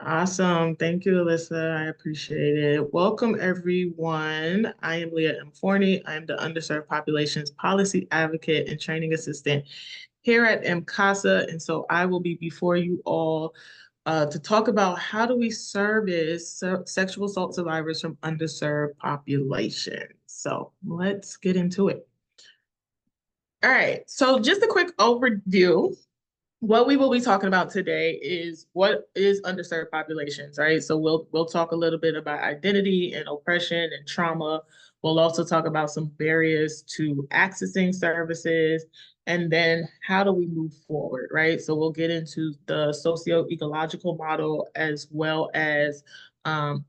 Awesome. Thank you, Alyssa. I appreciate it. Welcome, everyone. I am Leah M. Forney. I am the Underserved Populations Policy Advocate and Training Assistant here at MCASA. And so I will be before you all to talk about how do we service sexual assault survivors from underserved populations. So let's get into it. All right. So just a quick overview. What we will be talking about today is what is underserved populations, right? So we'll talk a little bit about identity and oppression and trauma. We'll also talk about some barriers to accessing services, and then how do we move forward, right? So we'll get into the socio-ecological model as well as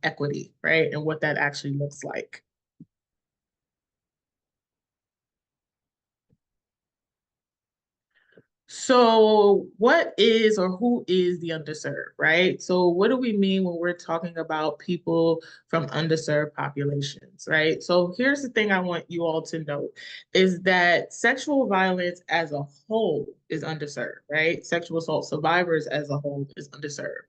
equity, right? And what that actually looks like. So, what is or who is the underserved, right? So, what do we mean when we're talking about people from underserved populations, right? So, here's the thing I want you all to know is that sexual violence as a whole is underserved, right? Sexual assault survivors as a whole is underserved,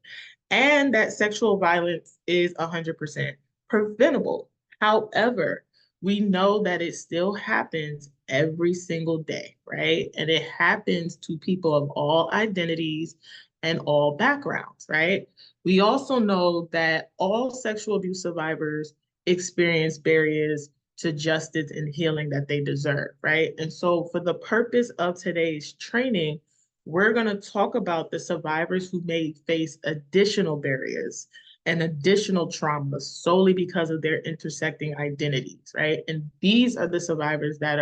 and that sexual violence is 100% preventable. However, we know that it still happens every single day, right? And it happens to people of all identities and all backgrounds, right? We also know that all sexual abuse survivors experience barriers to justice and healing that they deserve, right? And so, for the purpose of today's training, we're going to talk about the survivors who may face additional barriers and additional traumas solely because of their intersecting identities, right? And these are the survivors that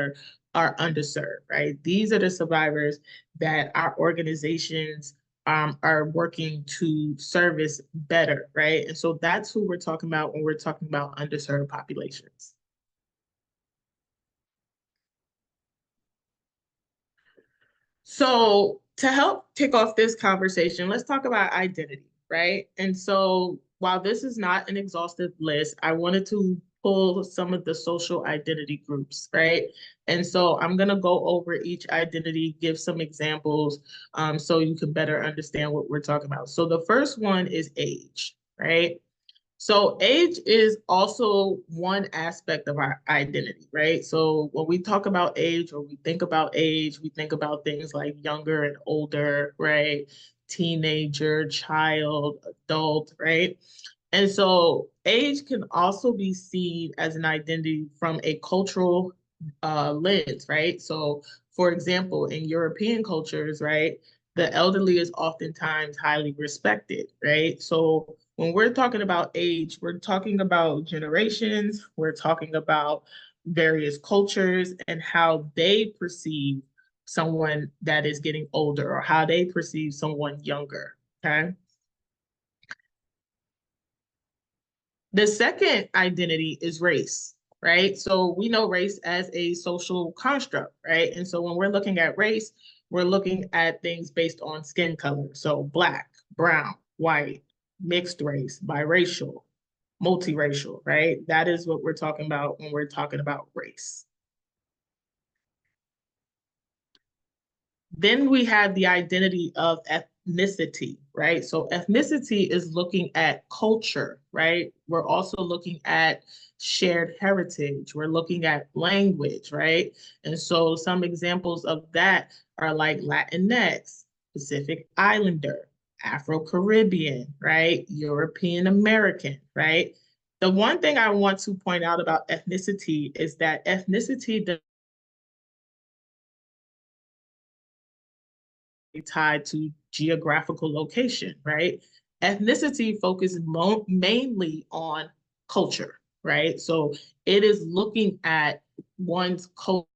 are underserved, right? These are the survivors that our organizations are working to service better, right? And so that's who we're talking about when we're talking about underserved populations. So, to help kick off this conversation, let's talk about identity, right? And so, while this is not an exhaustive list, I wanted to pull some of the social identity groups, right? And so, I'm going to go over each identity, give some examples so you can better understand what we're talking about. So, the first one is age, right? So age is also one aspect of our identity, right? So when we talk about age or we think about age, we think about things like younger and older, right? Teenager, child, adult, right? And so age can also be seen as an identity from a cultural lens, right? So for example, in European cultures, right, the elderly is oftentimes highly respected, right? So when we're talking about age, we're talking about generations, we're talking about various cultures and how they perceive someone that is getting older or how they perceive someone younger. Okay. The second identity is race, right? So we know race as a social construct, right? And so when we're looking at race, we're looking at things based on skin color. So black, brown, white, mixed race, biracial, multiracial, right? That is what we're talking about when we're talking about race. Then we have the identity of ethnicity, right? So ethnicity is looking at culture, right? We're also looking at shared heritage. We're looking at language, right? And so some examples of that are like Latinx, Pacific Islander, Afro-Caribbean, right? European American, right? The one thing I want to point out about ethnicity is that ethnicity tied to geographical location, right? Ethnicity focuses mainly on culture, right? So it is looking at one's culture.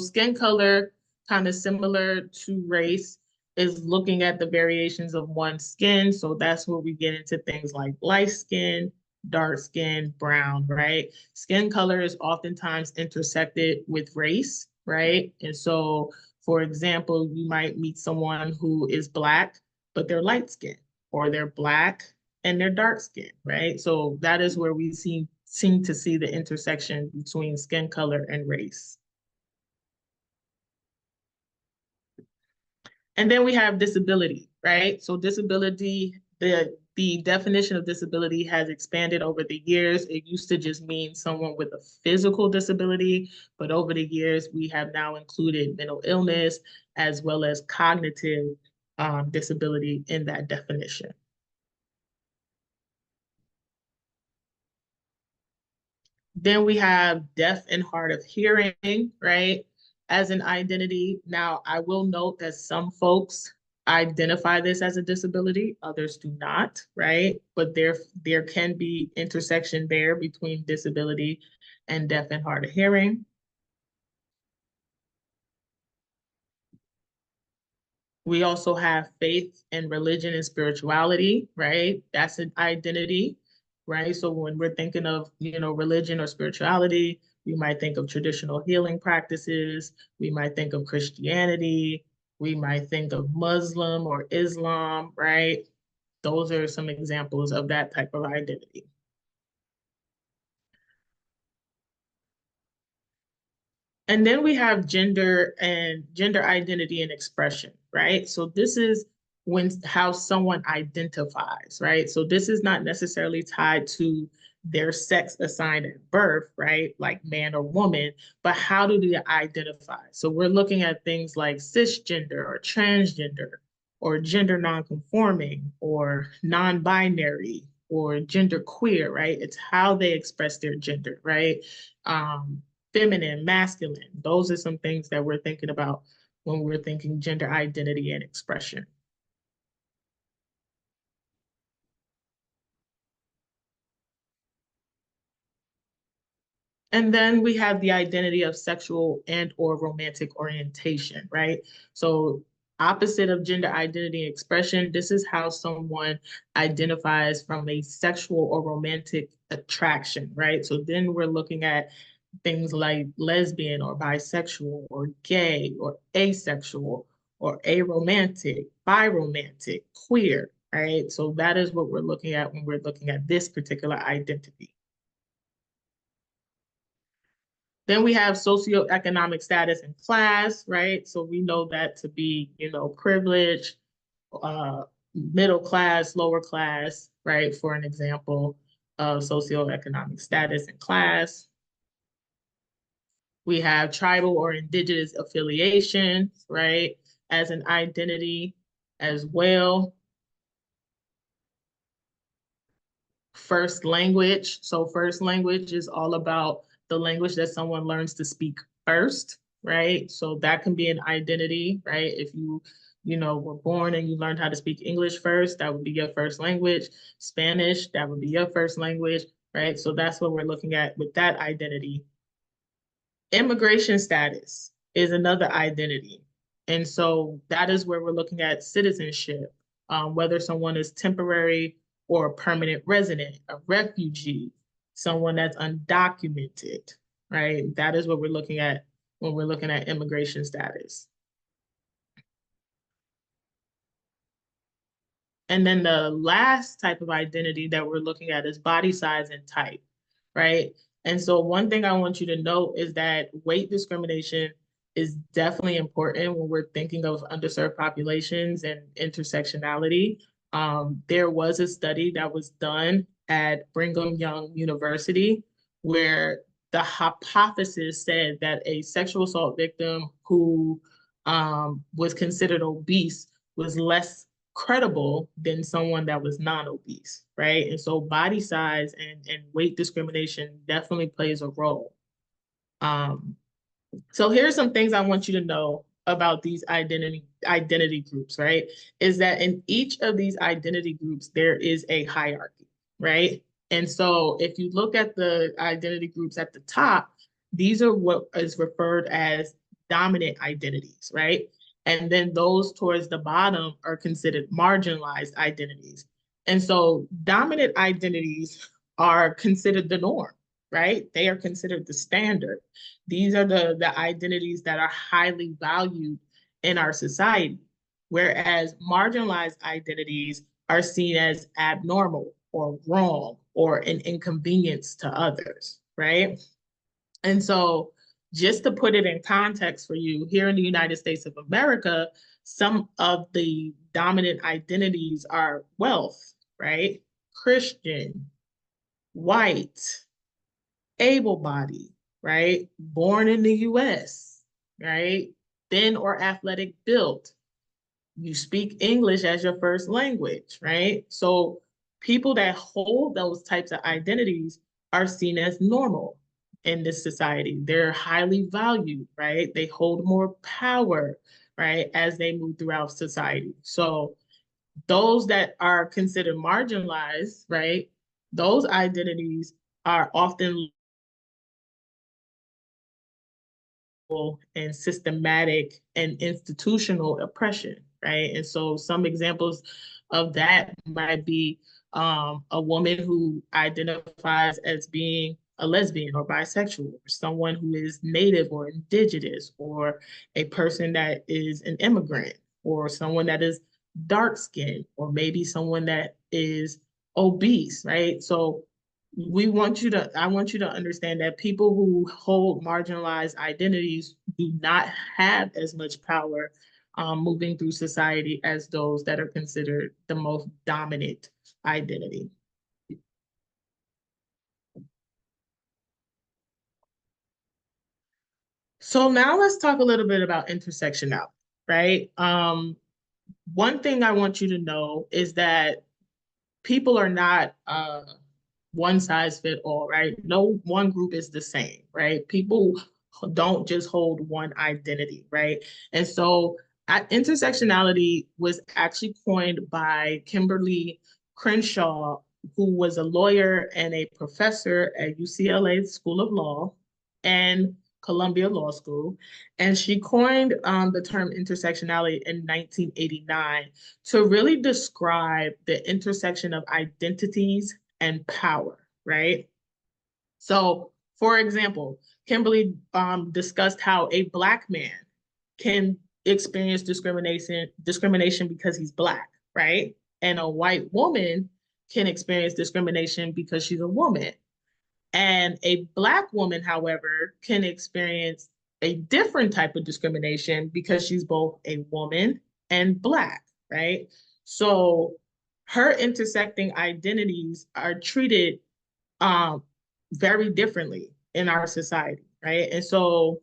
Skin color, kind of similar to race, is looking at the variations of one's skin. So that's where we get into things like light skin, dark skin, brown, right? Skin color is oftentimes intersected with race, right? And so, for example, you might meet someone who is Black, but they're light skinned, or they're Black and they're dark skinned, right? So that is where we seem to see the intersection between skin color and race. And then we have disability, right? So disability, the definition of disability has expanded over the years. It used to just mean someone with a physical disability, but over the years, we have now included mental illness as well as cognitive disability in that definition. Then we have deaf and hard of hearing, right, as an identity. Now, I will note that some folks identify this as a disability, others do not, right? But there can be intersection there between disability and deaf and hard of hearing. We also have faith and religion and spirituality, right? That's an identity, right? So when we're thinking of, religion or spirituality, we might think of traditional healing practices. We might think of Christianity. We might think of Muslim or Islam, right? Those are some examples of that type of identity. And then we have gender and gender identity and expression, right? So this is when how someone identifies, right? So this is not necessarily tied to their sex assigned at birth, right? Like man or woman, but how do they identify? So we're looking at things like cisgender or transgender or gender nonconforming or non-binary or gender queer, right? It's how they express their gender, right? Feminine, masculine. Those are some things that we're thinking about when we're thinking gender identity and expression. And then we have the identity of sexual and or romantic orientation, right? So opposite of gender identity and expression, this is how someone identifies from a sexual or romantic attraction, right? So then we're looking at things like lesbian or bisexual or gay or asexual or aromantic, biromantic, queer, right? So that is what we're looking at when we're looking at this particular identity. Then we have socioeconomic status and class, right? So we know that to be, privilege, uh, middle class, lower class, right? For an example of socioeconomic status and class. We have tribal or indigenous affiliation, right? As an identity as well. First language. So first language is all about the language that someone learns to speak first, right? So that can be an identity, right? If were born and you learned how to speak English first, that would be your first language. Spanish, that would be your first language, right? So that's what we're looking at with that identity. Immigration status is another identity. And so that is where we're looking at citizenship, whether someone is temporary or a permanent resident, a refugee, someone that's undocumented, right? That is what we're looking at when we're looking at immigration status. And then the last type of identity that we're looking at is body size and type, right? And so one thing I want you to know is that weight discrimination is definitely important when we're thinking of underserved populations and intersectionality. There was a study that was done at Brigham Young University where the hypothesis said that a sexual assault victim who was considered obese was less credible than someone that was non-obese, right? And so body size and weight discrimination definitely plays a role. Um, so here's some things I want you to know about these identity groups, right? Is that in each of these identity groups, there is a hierarchy, right? And so if you look at the identity groups at the top, these are what is referred as dominant identities, right? And then those towards the bottom are considered marginalized identities. And so dominant identities are considered the norm, right? They are considered the standard. These are the identities that are highly valued in our society, whereas marginalized identities are seen as abnormal or wrong or an inconvenience to others, right? And so, just to put it in context for you, here in the United States of America, some of the dominant identities are wealth, right? Christian, white, able-bodied, right? Born in the US, right? Thin or athletic built. You speak English as your first language, right? So people that hold those types of identities are seen as normal in this society. They're highly valued, right? They hold more power, right, as they move throughout society. So those that are considered marginalized, right, those identities are often and systematic and institutional oppression, right? And so some examples of that might be a woman who identifies as being a lesbian or bisexual, or someone who is native or indigenous, or a person that is an immigrant, or someone that is dark skinned, or maybe someone that is obese, right? So I want you to understand that people who hold marginalized identities do not have as much power moving through society as those that are considered the most dominant identity. So now let's talk a little bit about intersectionality, right? One thing I want you to know is that people are not one size fit all, right? No one group is the same, right? People don't just hold one identity, right? And so intersectionality was actually coined by Kimberly Crenshaw, who was a lawyer and a professor at UCLA School of Law and Columbia Law School. And she coined the term intersectionality in 1989 to really describe the intersection of identities and power, right? So, for example, Kimberly discussed how a Black man can experience discrimination because he's Black, right? And a white woman can experience discrimination because she's a woman. And a Black woman, however, can experience a different type of discrimination because she's both a woman and Black, right? So her intersecting identities are treated um, very differently in our society, right? And so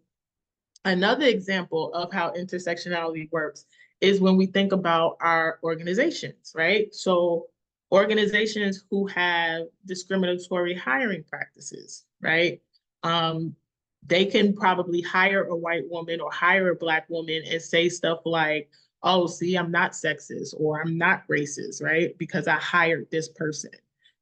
another example of how intersectionality works is when we think about our organizations, right? So organizations who have discriminatory hiring practices, right? Um, they can probably hire a white woman or hire a Black woman and say stuff like, oh, see, I'm not sexist or I'm not racist, right? Because I hired this person,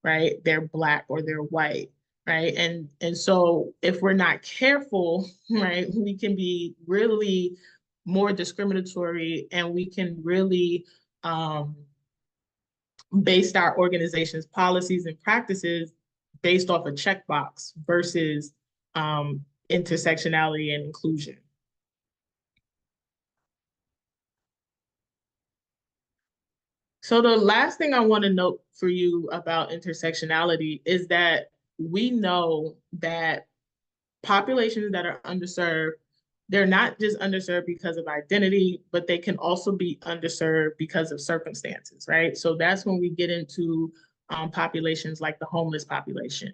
right? They're Black or they're white, right? And so if we're not careful, right, we can be really more discriminatory and we can really base our organization's policies and practices based off a checkbox versus intersectionality and inclusion. So the last thing I want to note for you about intersectionality is that we know that populations that are underserved, they're not just underserved because of identity, but they can also be underserved because of circumstances, right? So that's when we get into populations like the homeless population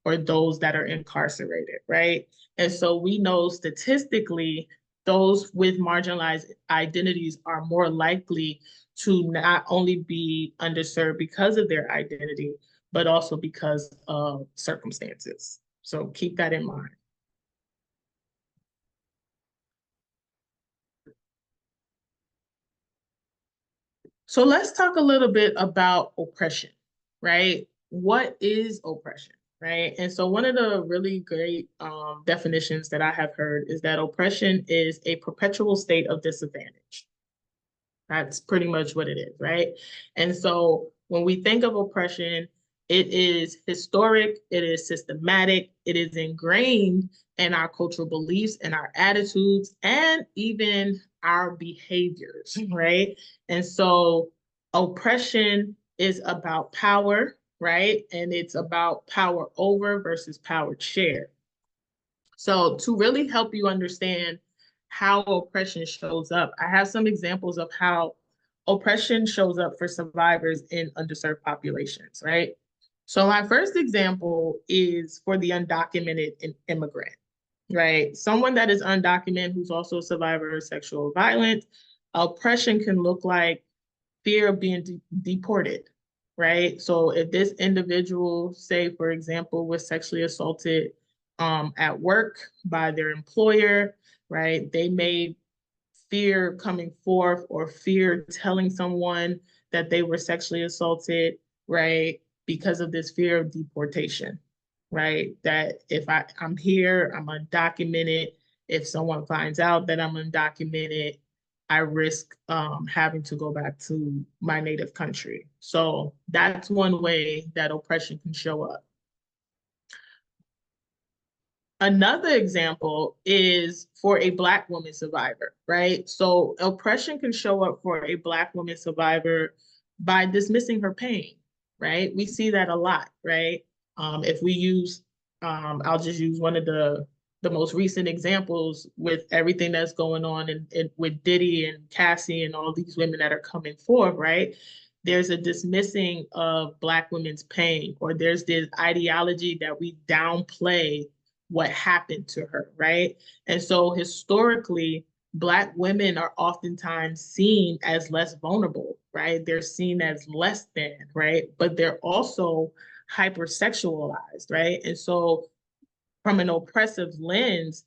or those that are incarcerated, right? And so we know statistically, those with marginalized identities are more likely to not only be underserved because of their identity, but also because of circumstances. So keep that in mind. So let's talk a little bit about oppression, right? What is oppression, right? And so one of the really great definitions that I have heard is that oppression is a perpetual state of disadvantage. That's pretty much what it is, right? And so when we think of oppression, It is historic, it is systematic, it is ingrained in our cultural beliefs and our attitudes and even our behaviors, right? And so oppression is about power, right? And it's about power over versus power shared. So to really help you understand how oppression shows up, I have some examples of how oppression shows up for survivors in underserved populations, right? So my first example is for the undocumented immigrant, right? Someone that is undocumented who's also a survivor of sexual violence. Oppression can look like fear of being deported, right? So if this individual, say for example, was sexually assaulted at work by their employer, right? They may fear coming forth or fear telling someone that they were sexually assaulted, right? Because of this fear of deportation, right? That if I'm here, I'm undocumented. If someone finds out that I'm undocumented, I risk having to go back to my native country. So that's one way that oppression can show up. Another example is for a Black woman survivor, right? So oppression can show up for a Black woman survivor by dismissing her pain, right? We see that a lot, right? If we use, I'll just use one of the most recent examples with everything that's going on with Diddy and Cassie and all these women that are coming forth, right? There's a dismissing of Black women's pain, or there's this ideology that we downplay what happened to her, right? And so historically, Black women are oftentimes seen as less vulnerable, right? They're seen as less than, right? But they're also hypersexualized, right? And so from an oppressive lens,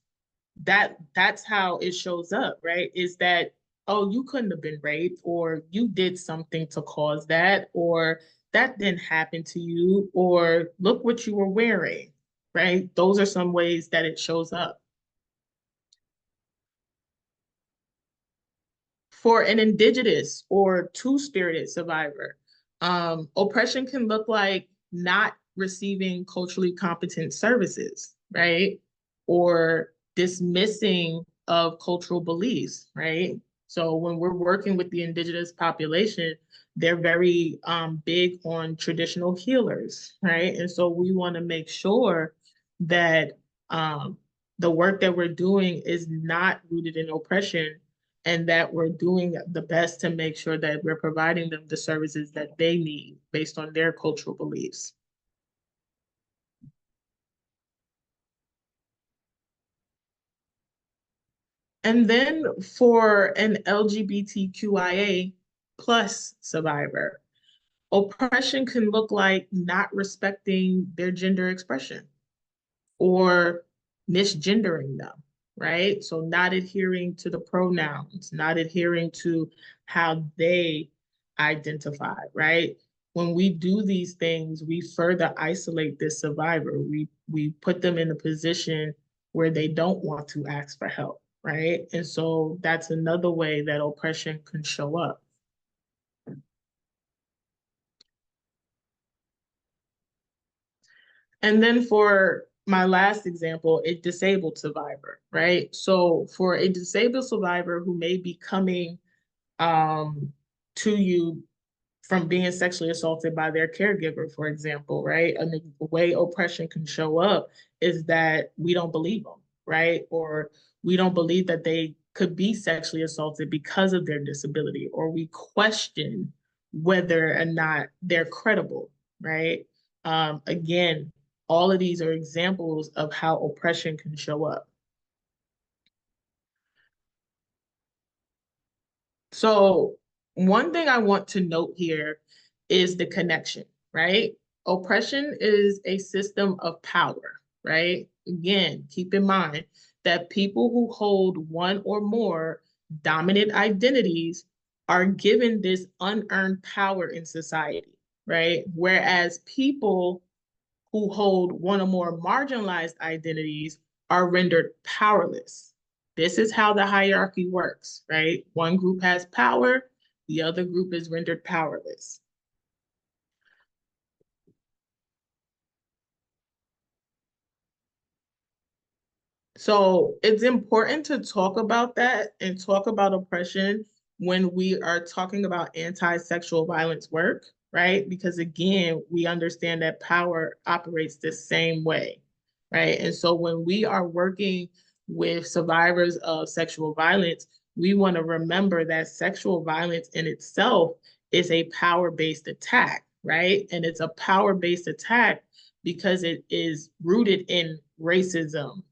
that's how it shows up, right? Is that, oh, you couldn't have been raped, or you did something to cause that, or that didn't happen to you, or look what you were wearing, right? Those are some ways that it shows up. For an indigenous or two-spirited survivor, oppression can look like not receiving culturally competent services, right? Or dismissing of cultural beliefs, right? So when we're working with the indigenous population, they're very big on traditional healers, right? And so we want to make sure that the work that we're doing is not rooted in oppression, and that we're doing the best to make sure that we're providing them the services that they need based on their cultural beliefs. And then for an LGBTQIA plus survivor, oppression can look like not respecting their gender expression or misgendering them, right? So not adhering to the pronouns, not adhering to how they identify, right? When we do these things, we further isolate this survivor. We put them in a position where they don't want to ask for help, right? And so that's another way that oppression can show up. And then for my last example, a disabled survivor, right? So for a disabled survivor who may be coming um, to you from being sexually assaulted by their caregiver, for example, right? And the way oppression can show up is that we don't believe them, right? Or we don't believe that they could be sexually assaulted because of their disability, or we question whether or not they're credible, right? Again, all of these are examples of how oppression can show up. So one thing I want to note here is the connection, right? Oppression is a system of power, right? Again, keep in mind that people who hold one or more dominant identities are given this unearned power in society, right? Whereas people who hold one or more marginalized identities are rendered powerless. This is how the hierarchy works, right? One group has power, the other group is rendered powerless. So it's important to talk about that and talk about oppression when we are talking about anti-sexual violence work, right? Because again, we understand that power operates the same way, right? And so when we are working with survivors of sexual violence, we want to remember that sexual violence in itself is a power-based attack, right? And it's a power-based attack because it is rooted in racism,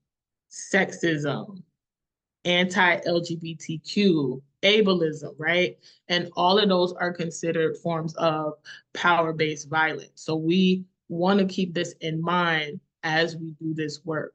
sexism, anti-LGBTQ, ableism, right? And all of those are considered forms of power-based violence. So we want to keep this in mind as we do this work.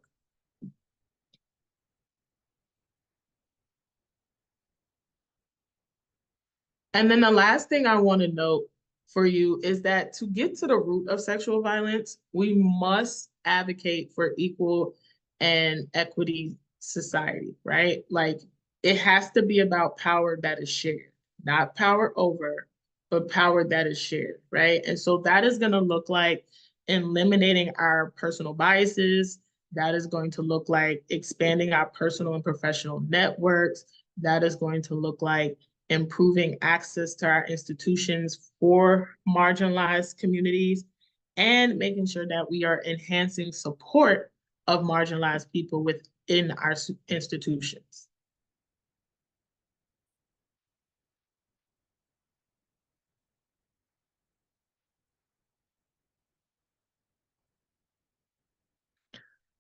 And then the last thing I want to note for you is that to get to the root of sexual violence, we must advocate for equal and equity society, right? Like it has to be about power that is shared, not power over, but power that is shared, right? And so that is going to look like eliminating our personal biases. That is going to look like expanding our personal and professional networks. That is going to look like improving access to our institutions for marginalized communities, and making sure that we are enhancing support of marginalized people within our institutions.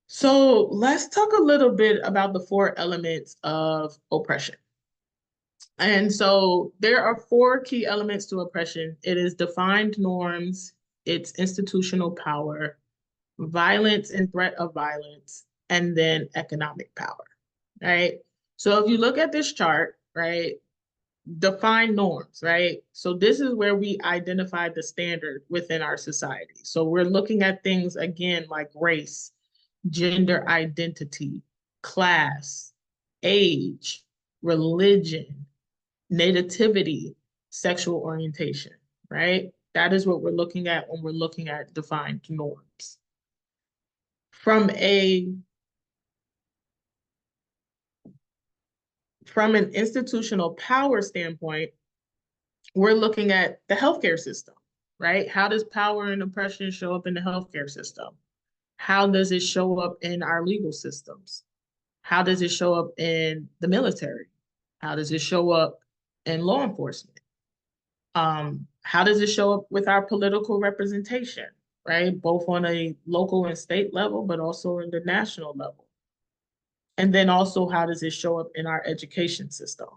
So let's talk a little bit about the four elements of oppression. And so there are four key elements to oppression. It is defined norms, it's institutional power, violence and threat of violence, and then economic power, right? So if you look at this chart, right, define norms, right? So this is where we identify the standard within our society. So we're looking at things again like race, gender identity, class, age, religion, nativity, sexual orientation, right? That is what we're looking at when we're looking at defined norms. From a from an institutional power standpoint, we're looking at the healthcare system, right? How does power and oppression show up in the healthcare system? How does it show up in our legal systems? How does it show up in the military? How does it show up in law enforcement? How does it show up with our political representation, right? Both on a local and state level, but also in the national level. And then also, how does it show up in our education system?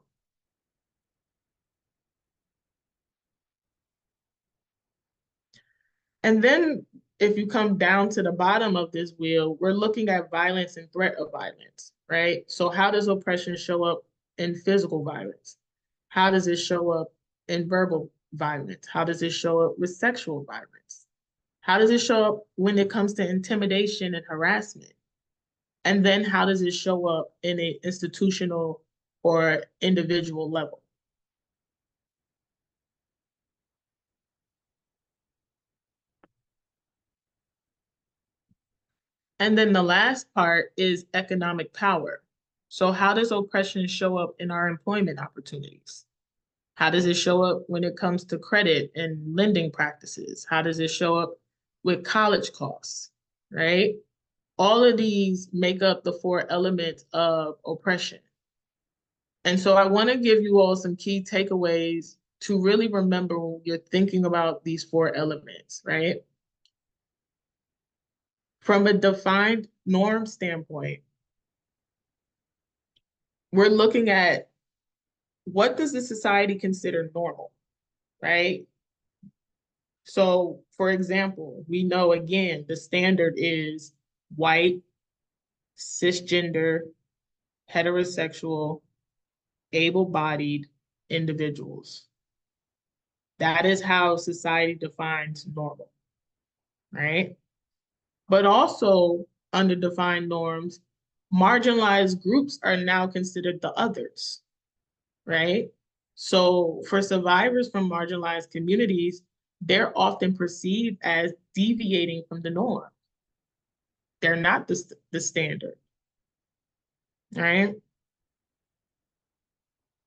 And then if you come down to the bottom of this wheel, we're looking at violence and threat of violence, right? So how does oppression show up in physical violence? How does it show up in verbal violence? How does it show up with sexual violence? How does it show up when it comes to intimidation and harassment? And then how does it show up in an institutional or individual level? And then the last part is economic power. So, how does oppression show up in our employment opportunities? How does it show up when it comes to credit and lending practices? How does it show up with college costs, right? All of these make up the four elements of oppression. And so, I want to give you all some key takeaways to really remember when you're thinking about these four elements, right? From a defined norm standpoint, we're looking at what does the society consider normal, right? So, for example, we know again the standard is white, cisgender, heterosexual, able bodied individuals. That is how society defines normal, right? But also, under defined norms, marginalized groups are now considered the others, right? So for survivors from marginalized communities, they're often perceived as deviating from the norm. They're not the standard. right?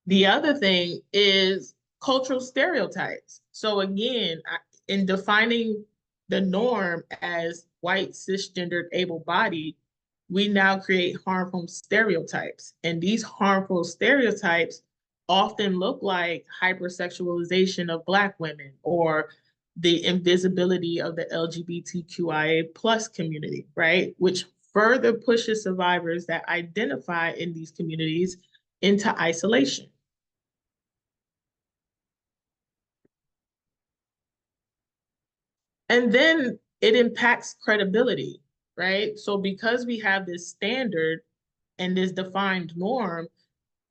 The other thing is cultural stereotypes. So again, in defining the norm as white, cisgendered, able-bodied, we now create harmful stereotypes. And these harmful stereotypes often look like hypersexualization of Black women or the invisibility of the LGBTQIA plus community, right? Which further pushes survivors that identify in these communities into isolation. And then it impacts credibility, right? So because we have this standard and this defined norm,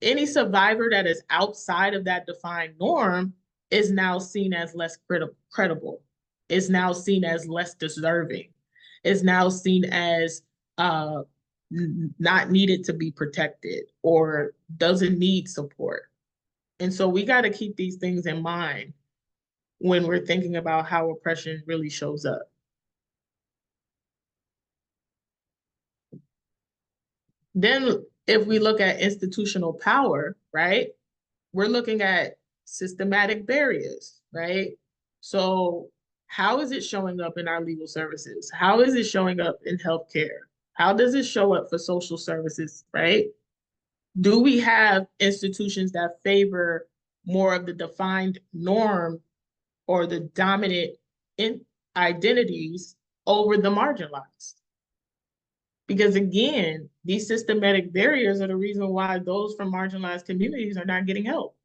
any survivor that is outside of that defined norm is now seen as less credible, is now seen as less deserving, is now seen as uh, not needed to be protected or doesn't need support. And so we got to keep these things in mind when we're thinking about how oppression really shows up. Then, if we look at institutional power, right, we're looking at systematic barriers, right? So, how is it showing up in our legal services? How is it showing up in healthcare? How does it show up for social services, right? Do we have institutions that favor more of the defined norm or the dominant in identities over the marginalized? Because again, these systematic barriers are the reason why those from marginalized communities are not getting help.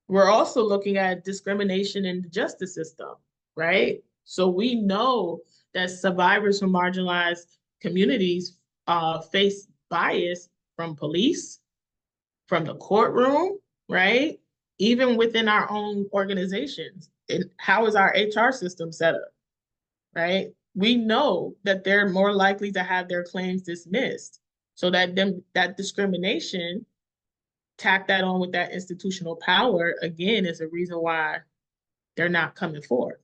We're also looking at discrimination in the justice system, right? So we know that survivors from marginalized communities face bias from police, from the courtroom, right? Even within our own organizations. And how is our HR system set up? Right? We know that they're more likely to have their claims dismissed. So that discrimination, tack that on with that institutional power, again, is a reason why they're not coming forward.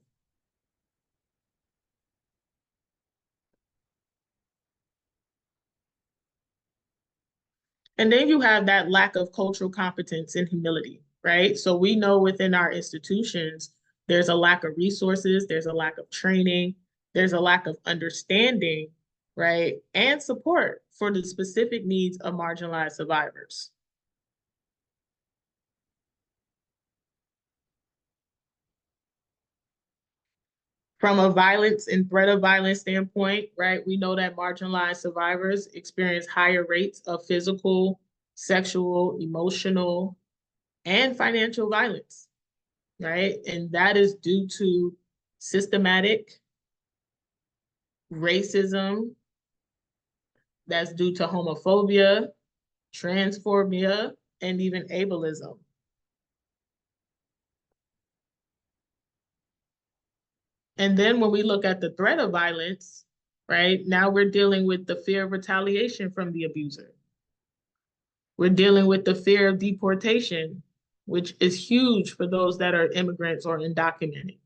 And then you have that lack of cultural competence and humility, right? So we know within our institutions, there's a lack of resources, there's a lack of training, there's a lack of understanding, right? And support for the specific needs of marginalized survivors. From a violence and threat of violence standpoint, right, we know that marginalized survivors experience higher rates of physical, sexual, emotional, and financial violence, right? And that is due to systematic racism, that's due to homophobia, transphobia, and even ableism. And then when we look at the threat of violence, right, now we're dealing with the fear of retaliation from the abuser. We're dealing with the fear of deportation, which is huge for those that are immigrants or undocumented.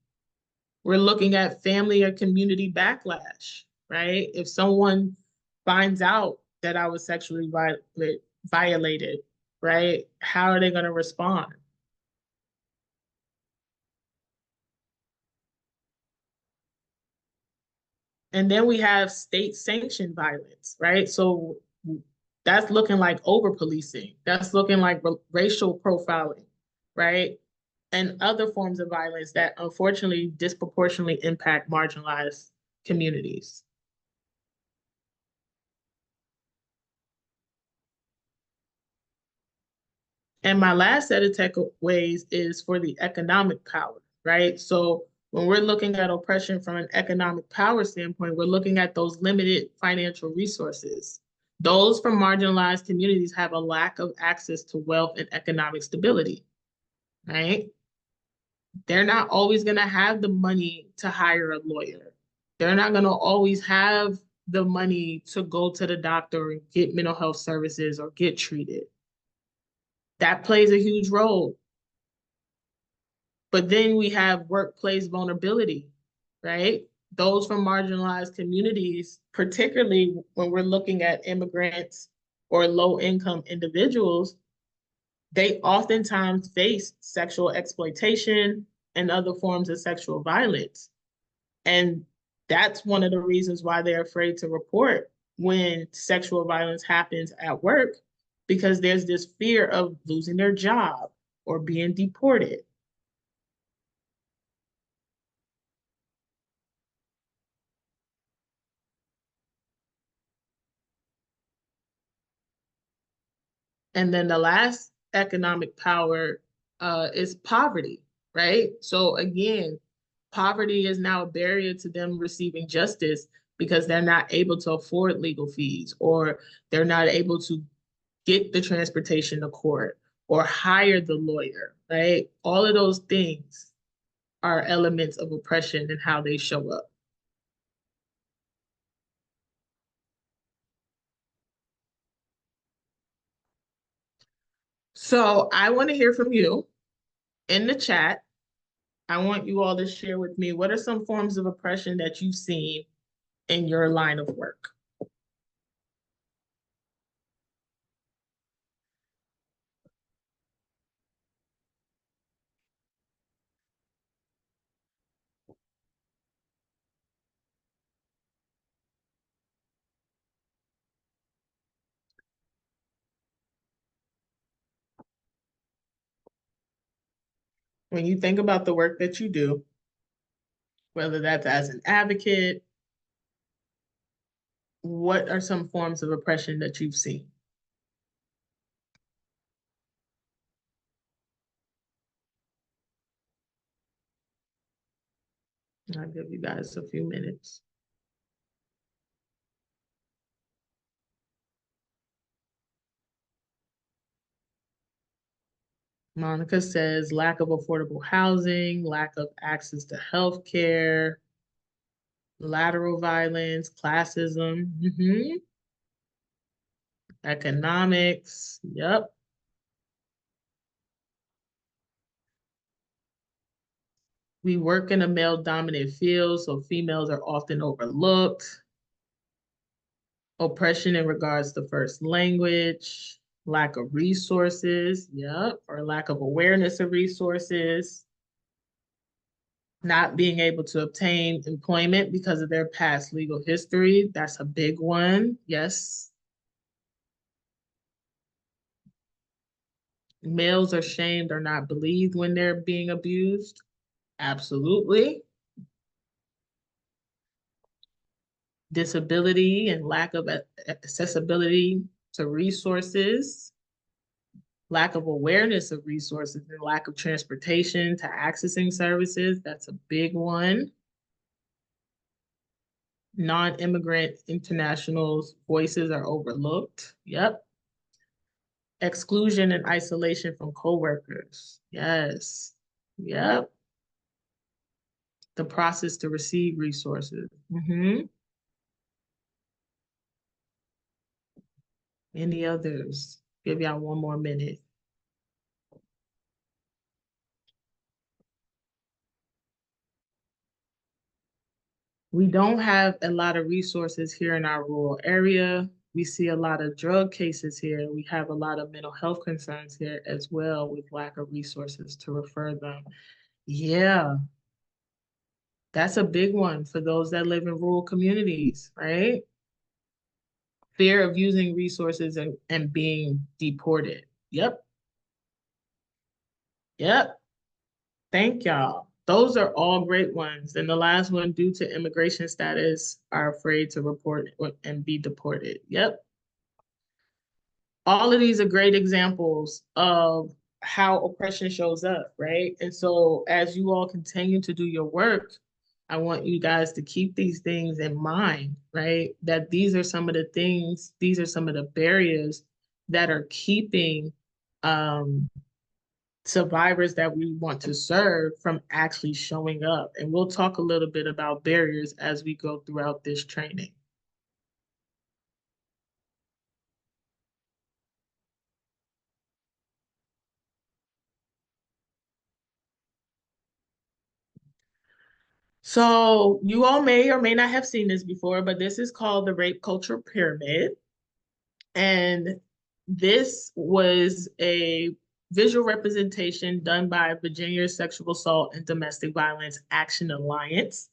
We're looking at family or community backlash, right? If someone finds out that I was sexually violated, right? How are they going to respond? And then we have state sanctioned violence, right? So that's looking like over policing. That's looking like racial profiling, right? And other forms of violence that unfortunately disproportionately impact marginalized communities. And my last set of takeaways is for the economic power, right? So when we're looking at oppression from an economic power standpoint, we're looking at those limited financial resources. Those from marginalized communities have a lack of access to wealth and economic stability, right? They're not always going to have the money to hire a lawyer. They're not going to always have the money to go to the doctor and get mental health services or get treated. That plays a huge role. But then we have workplace vulnerability, right? those from marginalized communities, particularly when we're looking at immigrants or low income individuals, they oftentimes face sexual exploitation and other forms of sexual violence. And that's one of the reasons why they're afraid to report when sexual violence happens at work, because there's this fear of losing their job or being deported. And then the last economic power is poverty, right? So again, poverty is now a barrier to them receiving justice because they're not able to afford legal fees, or they're not able to get the transportation to court or hire the lawyer, right? All of those things are elements of oppression and how they show up. So I want to hear from you in the chat. I want you all to share with me, what are some forms of oppression that you've seen in your line of work? When you think about the work that you do, whether that's as an advocate, what are some forms of oppression that you've seen? I'll give you guys a few minutes. Monica says lack of affordable housing, lack of access to health care, lateral violence, classism, economics. Yep. We work in a male dominant field, so females are often overlooked. Oppression in regards to first language, lack of resources, yep, or lack of awareness of resources, not being able to obtain employment because of their past legal history. That's a big one. Yes. Males are shamed or not believed when they're being abused. Absolutely. Disability and lack of accessibility to resources, lack of awareness of resources, and lack of transportation to accessing services. That's a big one. Non-immigrant internationals' voices are overlooked. Yep. Exclusion and isolation from coworkers. Yes. Yep. The process to receive resources. Any others? Give y'all one more minute. We don't have a lot of resources here in our rural area. We see a lot of drug cases here. We have a lot of mental health concerns here as well, with lack of resources to refer them. Yeah, that's a big one for those that live in rural communities, right? Fear of using resources and being deported. Yep, yep. Thank y'all. Those are all great ones. And the last one, due to immigration status, are afraid to report and be deported. Yep. All of these are great examples of how oppression shows up, right? And so as you all continue to do your work, I want you guys to keep these things in mind, right? That these are some of the things, these are some of the barriers that are keeping survivors that we want to serve from actually showing up. And we'll talk a little bit about barriers as we go throughout this training. So you all may or may not have seen this before, but this is called the rape culture pyramid. And this was a visual representation done by Virginia Sexual Assault and Domestic Violence Action Alliance.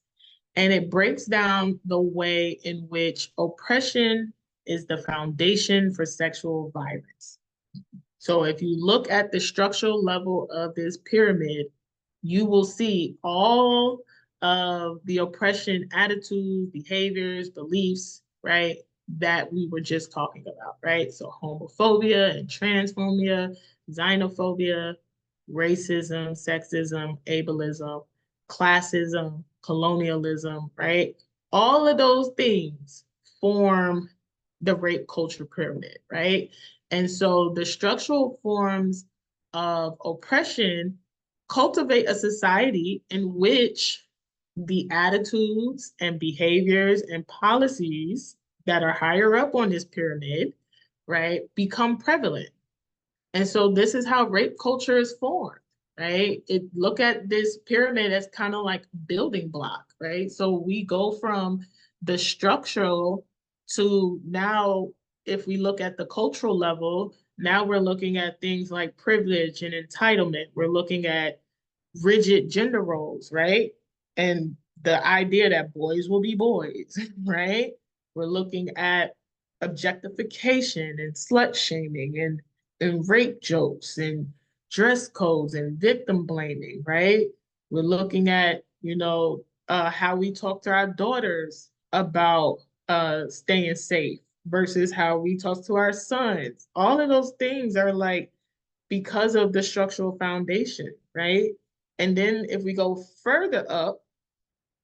And it breaks down the way in which oppression is the foundation for sexual violence. So if you look at the structural level of this pyramid, you will see all of the oppression attitudes, behaviors, beliefs, right, that we were just talking about, right? So homophobia and transphobia, xenophobia, racism, sexism, ableism, classism, colonialism, right? All of those things form the rape culture pyramid, right? And so the structural forms of oppression cultivate a society in which the attitudes and behaviors and policies that are higher up on this pyramid, right, become prevalent. And so this is how rape culture is formed, right? Look at this pyramid as kind of like building block, right? So we go from the structural to now, if we look at the cultural level, now we're looking at things like privilege and entitlement. We're looking at rigid gender roles, right? And the idea that boys will be boys, right? We're looking at objectification and slut shaming and rape jokes and dress codes and victim blaming, right? We're looking at, how we talk to our daughters about staying safe versus how we talk to our sons. All of those things are like because of the structural foundation, right? And then if we go further up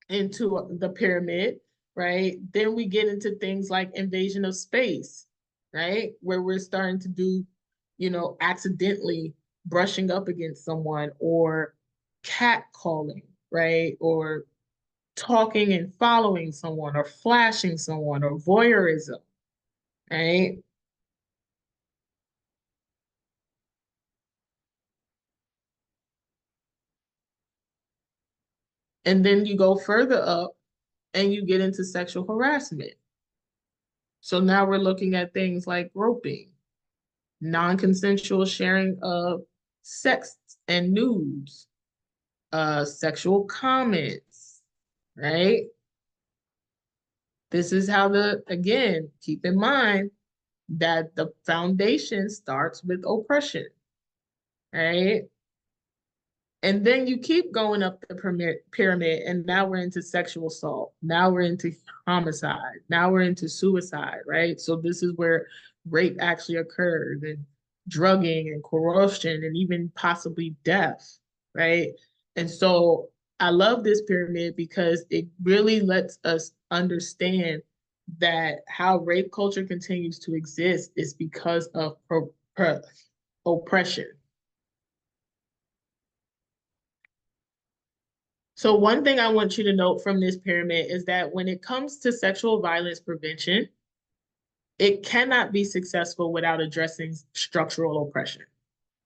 into the pyramid, right, then we get into things like invasion of space, right? Where we're starting to do, accidentally brushing up against someone or catcalling, right? Or talking and following someone or flashing someone or voyeurism, right? And then you go further up and you get into sexual harassment. So now we're looking at things like groping, non-consensual sharing of sex and nudes, sexual comments, right? This is how again, keep in mind that the foundation starts with oppression, right? And then you keep going up the pyramid, and now we're into sexual assault. Now we're into homicide. Now we're into suicide, right? So this is where rape actually occurs, and drugging and corruption, and even possibly death, right? And so I love this pyramid because it really lets us understand that how rape culture continues to exist is because of oppression. So one thing I want you to note from this pyramid is that when it comes to sexual violence prevention, it cannot be successful without addressing structural oppression,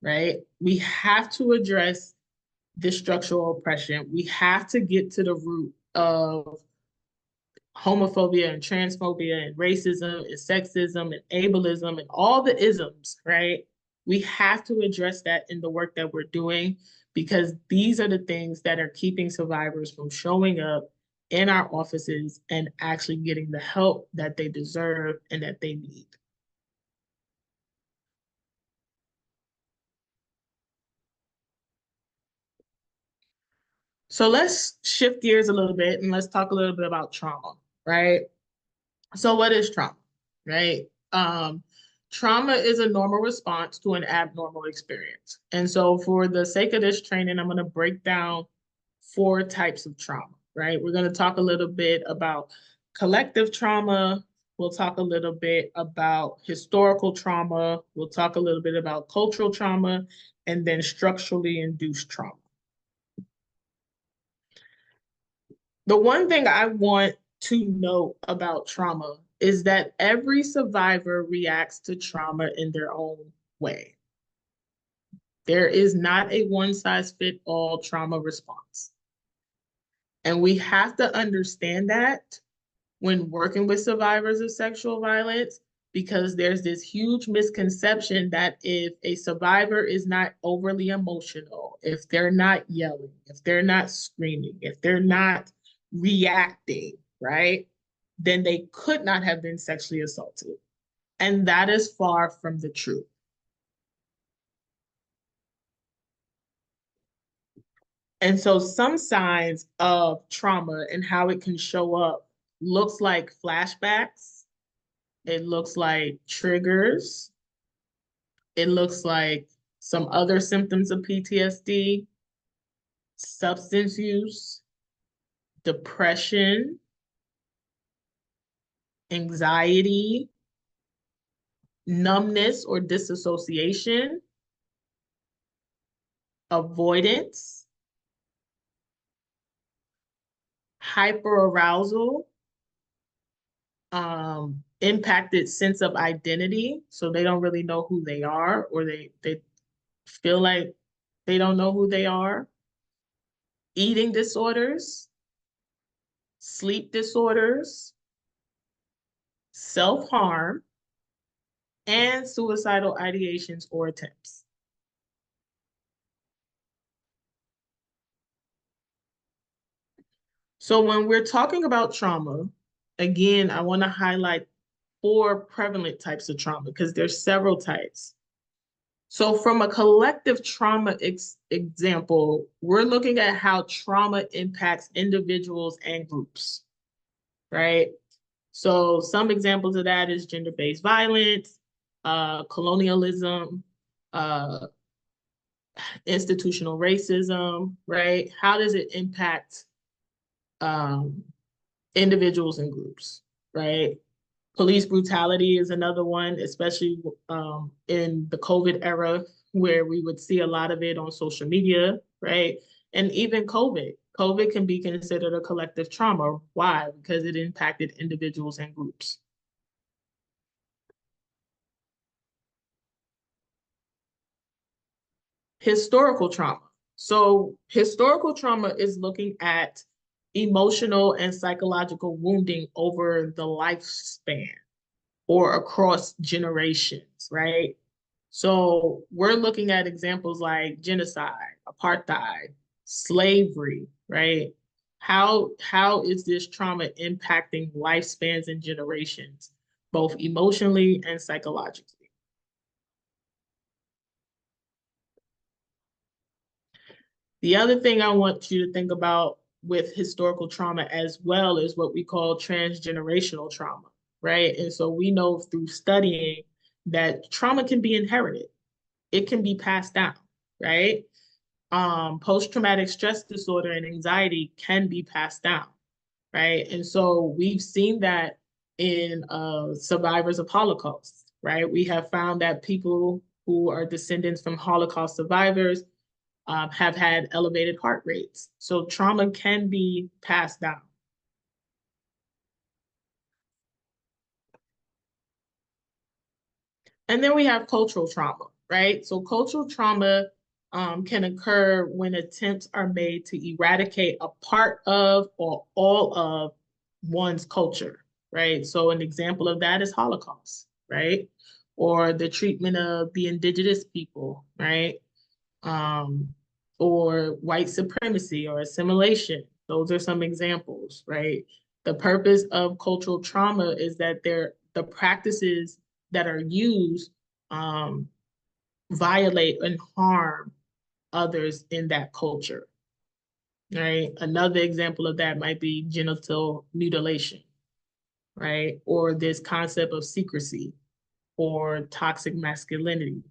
right? We have to address this structural oppression. We have to get to the root of homophobia and transphobia and racism and sexism and ableism and all the isms, right? We have to address that in the work that we're doing because these are the things that are keeping survivors from showing up in our offices and actually getting the help that they deserve and that they need. So let's shift gears a little bit and let's talk a little bit about trauma, right? So what is trauma, right? Trauma is a normal response to an abnormal experience. And so for the sake of this training, I'm going to break down four types of trauma, right? We're going to talk a little bit about collective trauma. We'll talk a little bit about historical trauma. We'll talk a little bit about cultural trauma and then structurally induced trauma. The one thing I want to note about trauma is that every survivor reacts to trauma in their own way. There is not a one size fit all trauma response. And we have to understand that when working with survivors of sexual violence, because there's this huge misconception that if a survivor is not overly emotional, if they're not yelling, if they're not screaming, if they're not reacting, right, then they could not have been sexually assaulted. And that is far from the truth. And so some signs of trauma and how it can show up looks like flashbacks. It looks like triggers. It looks like some other symptoms of PTSD, substance use, depression, anxiety, numbness or disassociation, avoidance, hyperarousal, impacted sense of identity. So they don't really know who they are, or they feel like they don't know who they are, eating disorders, sleep disorders, self-harm, and suicidal ideations or attempts. So when we're talking about trauma, again, I want to highlight four prevalent types of trauma because there's several types. So from a collective trauma example, we're looking at how trauma impacts individuals and groups, right? So some examples of that is gender-based violence, colonialism, uh, institutional racism, right? How does it impact um, individuals and groups, right? Police brutality is another one, especially in the COVID era, where we would see a lot of it on social media, right? And even COVID. COVID can be considered a collective trauma. Why? Because it impacted individuals and groups. Historical trauma. So historical trauma is looking at emotional and psychological wounding over the lifespan or across generations, right? So we're looking at examples like genocide, apartheid, slavery, right? How is this trauma impacting lifespans and generations, both emotionally and psychologically? The other thing I want you to think about with historical trauma as well is what we call transgenerational trauma, right? And so we know through studying that trauma can be inherited. It can be passed down, right? Post-traumatic stress disorder and anxiety can be passed down, right? And so we've seen that in survivors of Holocaust, right? We have found that people who are descendants from Holocaust survivors have had elevated heart rates. So trauma can be passed down. And then we have cultural trauma, right? So cultural trauma can occur when attempts are made to eradicate a part of or all of one's culture, right? So an example of that is Holocaust, right? Or the treatment of the indigenous people, right? Um, or white supremacy or assimilation. Those are some examples, right? The purpose of cultural trauma is that the practices that are used um, violate and harm others in that culture, right? Another example of that might be genital mutilation, right? Or this concept of secrecy or toxic masculinity.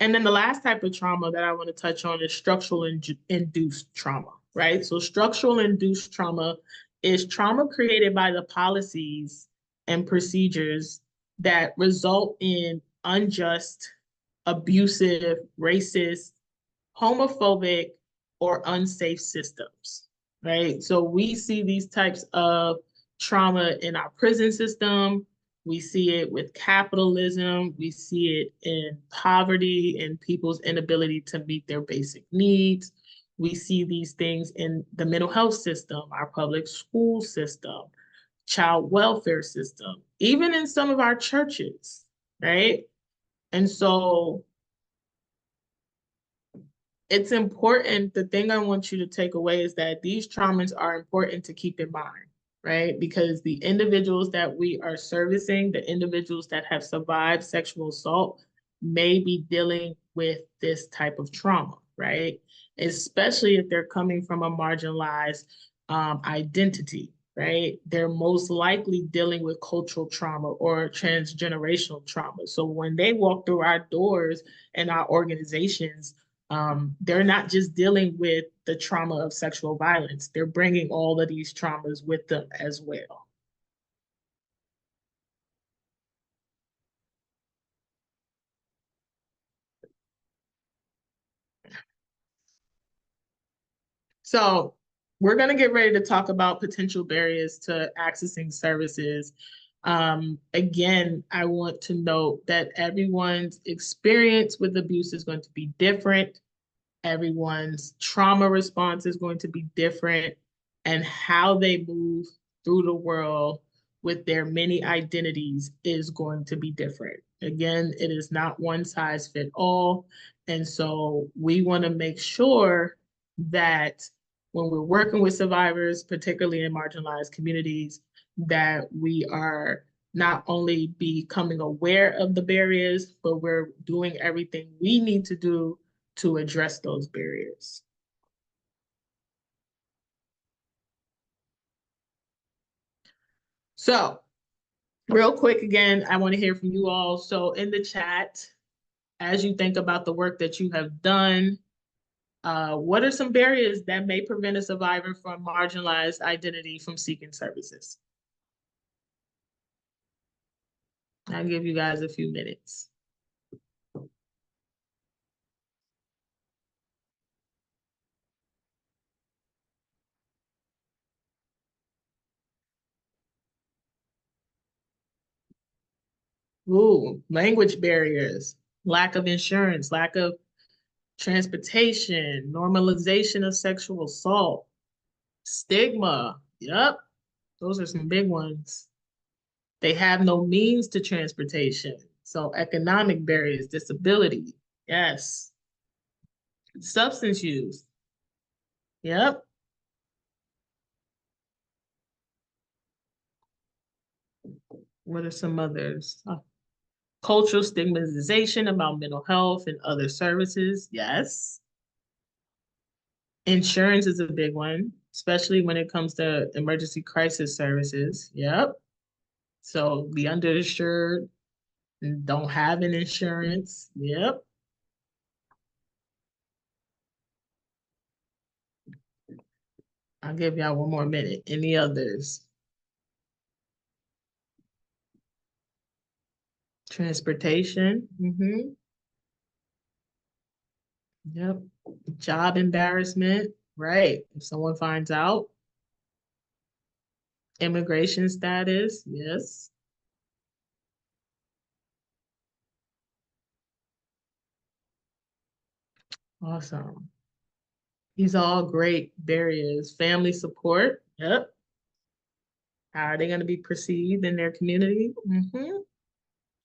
And then the last type of trauma that I want to touch on is structural induced trauma, right? So structural induced trauma is trauma created by the policies and procedures that result in unjust, abusive, racist, homophobic, or unsafe systems, right? So we see these types of trauma in our prison system. We see it with capitalism. We see it in poverty and people's inability to meet their basic needs. We see these things in the mental health system, our public school system, child welfare system, even in some of our churches, right? And so it's important. The thing I want you to take away is that these traumas are important to keep in mind, right? Because the individuals that we are servicing, the individuals that have survived sexual assault, may be dealing with this type of trauma, right? Especially if they're coming from a marginalized identity, right? They're most likely dealing with cultural trauma or transgenerational trauma. So when they walk through our doors and our organizations, they're not just dealing with the trauma of sexual violence, they're bringing all of these traumas with them as well. So we're going to get ready to talk about potential barriers to accessing services. Again, I want to note that everyone's experience with abuse is going to be different. Everyone's trauma response is going to be different, and how they move through the world with their many identities is going to be different. Again, it is not one size fit all. And so we want to make sure that when we're working with survivors, particularly in marginalized communities, that we are not only becoming aware of the barriers, but we're doing everything we need to do to address those barriers. So, real quick again, I want to hear from you all. So, in the chat, as you think about the work that you have done, what are some barriers that may prevent a survivor from marginalized identity from seeking services? I'll give you guys a few minutes. Ooh, language barriers, lack of insurance, lack of transportation, normalization of sexual assault, stigma. Yep, those are some big ones. They have no means to transportation. So economic barriers, disability. Yes. Substance use. Yep. What are some others? Cultural stigmatization about mental health and other services. Yes. Insurance is a big one, especially when it comes to emergency crisis services. Yep. So the underinsured and don't have an insurance. Yep. I'll give y'all one more minute. Any others? Transportation. Yep. Job embarrassment. Right. If someone finds out, immigration status. Yes. Awesome. These are all great barriers. Family support. Yep. How are they going to be perceived in their community?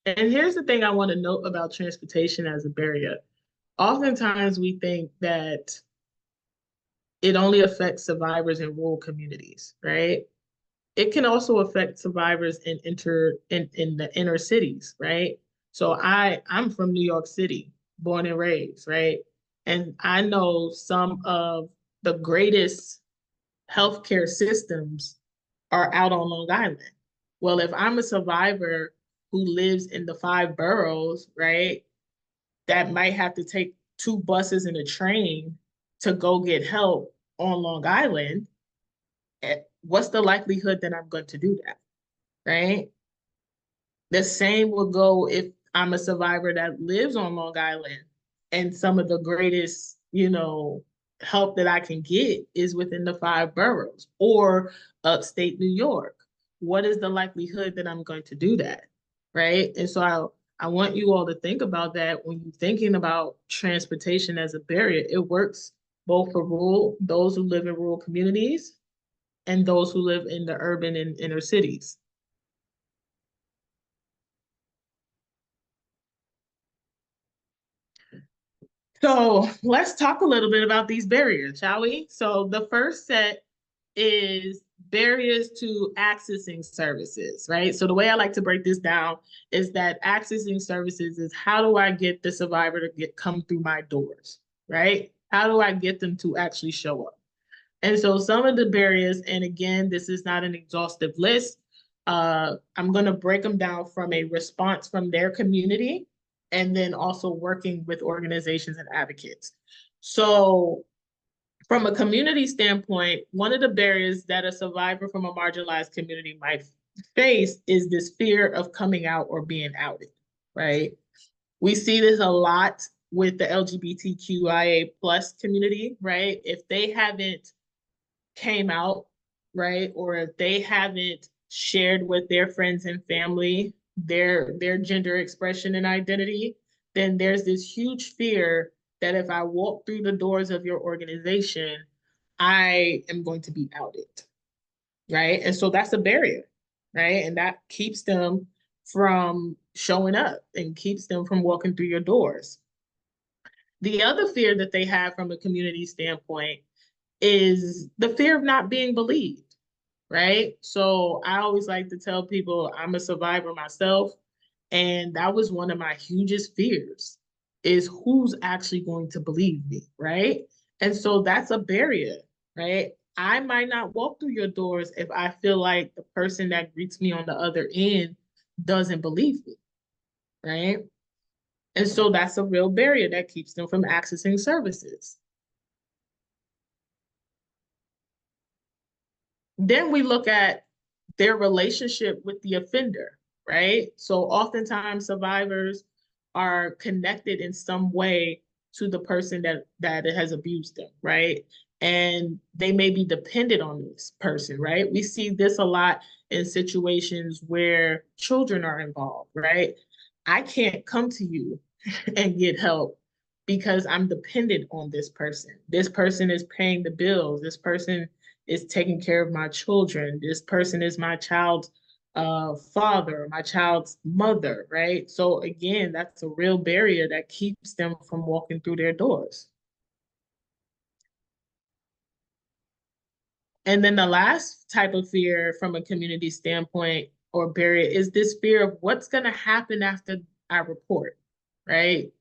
And here's the thing I want to note about transportation as a barrier. Oftentimes we think that it only affects survivors in rural communities, right? It can also affect survivors in the inner cities, right? So I'm from New York City, born and raised, right? And I know some of the greatest healthcare systems are out on Long Island. Well, if I'm a survivor who lives in the five boroughs, right, that might have to take two buses and a train to go get help on Long Island, what's the likelihood that I'm going to do that? Right? The same will go if I'm a survivor that lives on Long Island and some of the greatest, help that I can get is within the five boroughs or upstate New York. what is the likelihood that I'm going to do that? Right. And so I want you all to think about that when you're thinking about transportation as a barrier. It works both for those who live in rural communities and those who live in the urban and inner cities. So let's talk a little bit about these barriers, shall we? So the first set is barriers to accessing services, right? So the way I like to break this down is that accessing services is how do I get the survivor to come through my doors, right? How do I get them to actually show up? And so some of the barriers, and again, this is not an exhaustive list. I'm going to break them down from a response from their community and then also working with organizations and advocates. So from a community standpoint, one of the barriers that a survivor from a marginalized community might face is this fear of coming out or being outed, right? We see this a lot with the LGBTQIA plus community, right? If they haven't came out, right, or if they haven't shared with their friends and family their gender expression and identity, then there's this huge fear that if I walk through the doors of your organization, I am going to be outed, right? And so that's a barrier, right? And that keeps them from showing up and keeps them from walking through your doors. The other fear that they have from a community standpoint is the fear of not being believed, right? So I always like to tell people I'm a survivor myself, and that was one of my hugest fears is who's actually going to believe me, right? And so that's a barrier, right? I might not walk through your doors if I feel like the person that greets me on the other end doesn't believe me, right? And so that's a real barrier that keeps them from accessing services. Then we look at their relationship with the offender, right? So oftentimes survivors are connected in some way to the person that has abused them, right? And they may be dependent on this person, right? We see this a lot in situations where children are involved, right? I can't come to you and get help because I'm dependent on this person. This person is paying the bills. This person is taking care of my children. This person is my child's father, my child's mother, right? So again, that's a real barrier that keeps them from walking through their doors. And then the last type of fear from a community standpoint or barrier is this fear of what's going to happen after I report, right?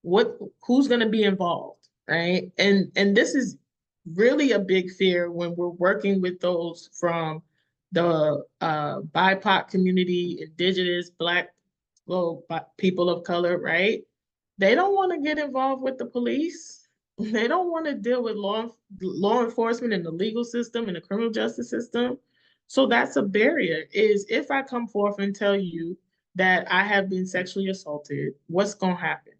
What who's going to be involved, right? And this is really a big fear when we're working with those from the BIPOC community, indigenous, black, well, people of color, right? They don't want to get involved with the police. They don't want to deal with law enforcement and the legal system and the criminal justice system. So that's a barrier. Is if I come forth and tell you that I have been sexually assaulted, what's gonna happen?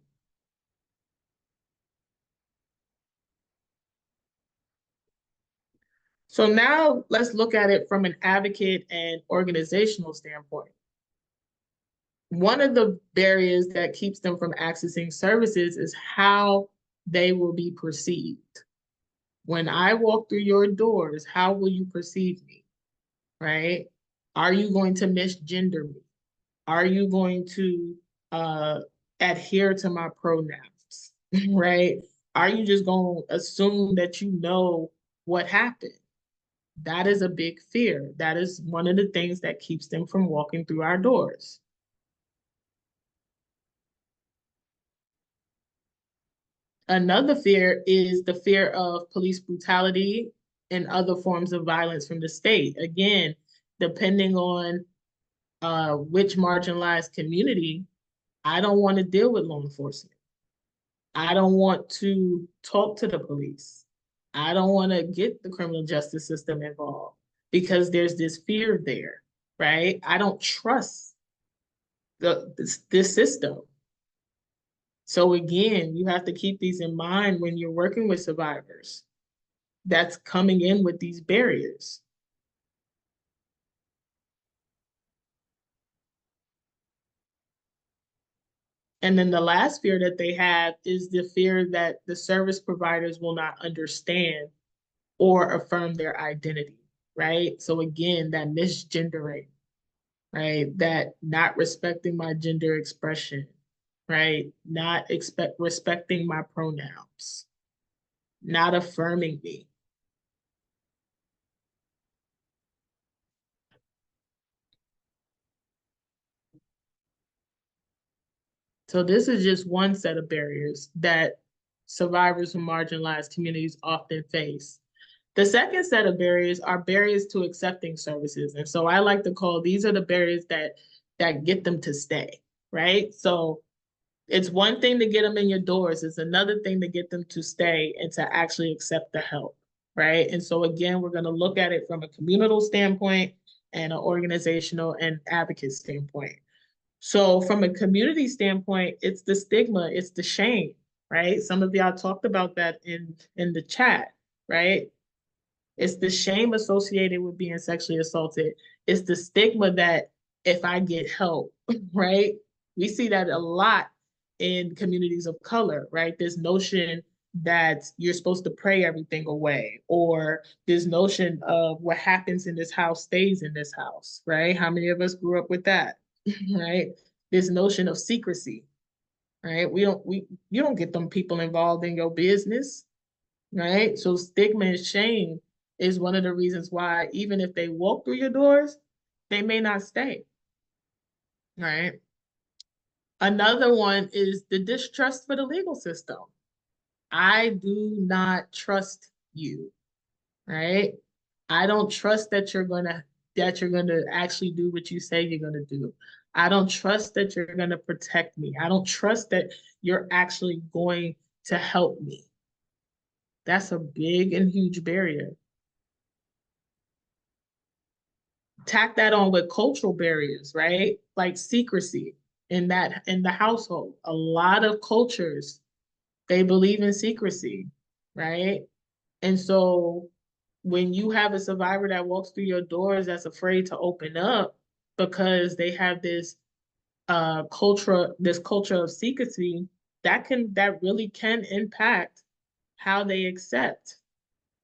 So now let's look at it from an advocate and organizational standpoint. One of the barriers that keeps them from accessing services is how they will be perceived. When I walk through your doors, how will you perceive me? Right? Are you going to misgender me? Are you going to uh, adhere to my pronouns? Right? Are you just going to assume that you know what happened? That is a big fear. That is one of the things that keeps them from walking through our doors. Another fear is the fear of police brutality and other forms of violence from the state. Again, depending on which marginalized community, I don't want to deal with law enforcement. I don't want to talk to the police. I don't want to get the criminal justice system involved because there's this fear there, right? I don't trust this system. So again, you have to keep these in mind when you're working with survivors that's coming in with these barriers. And then the last fear that they have is the fear that the service providers will not understand or affirm their identity, right? So again, that misgendering, right? That not respecting my gender expression, right? Not respecting my pronouns, not affirming me. So this is just one set of barriers that survivors from marginalized communities often face. The second set of barriers are barriers to accepting services. And so I like to call these are the barriers that get them to stay, right? So it's one thing to get them in your doors, it's another thing to get them to stay and to actually accept the help, right? And so again, we're going to look at it from a communal standpoint and an organizational and advocate standpoint. So from a community standpoint, it's the stigma, it's the shame, right? Some of y'all talked about that in the chat, right? It's the shame associated with being sexually assaulted. It's the stigma that if I get help, right? We see that a lot in communities of color, right? This notion that you're supposed to pray everything away, or this notion of what happens in this house stays in this house, right? How many of us grew up with that, right? This notion of secrecy, right? You don't get them people involved in your business, right? So stigma and shame is one of the reasons why even if they walk through your doors, they may not stay, right? Another one is the distrust for the legal system. I do not trust you, right? I don't trust that you're gonna actually do what you say you're gonna do. I don't trust that you're gonna protect me. I don't trust that you're actually going to help me. That's a big and huge barrier. Tack that on with cultural barriers, right? Like secrecy in the household. A lot of cultures, they believe in secrecy, right? And so when you have a survivor that walks through your doors that's afraid to open up because they have this culture of secrecy, that really can impact how they accept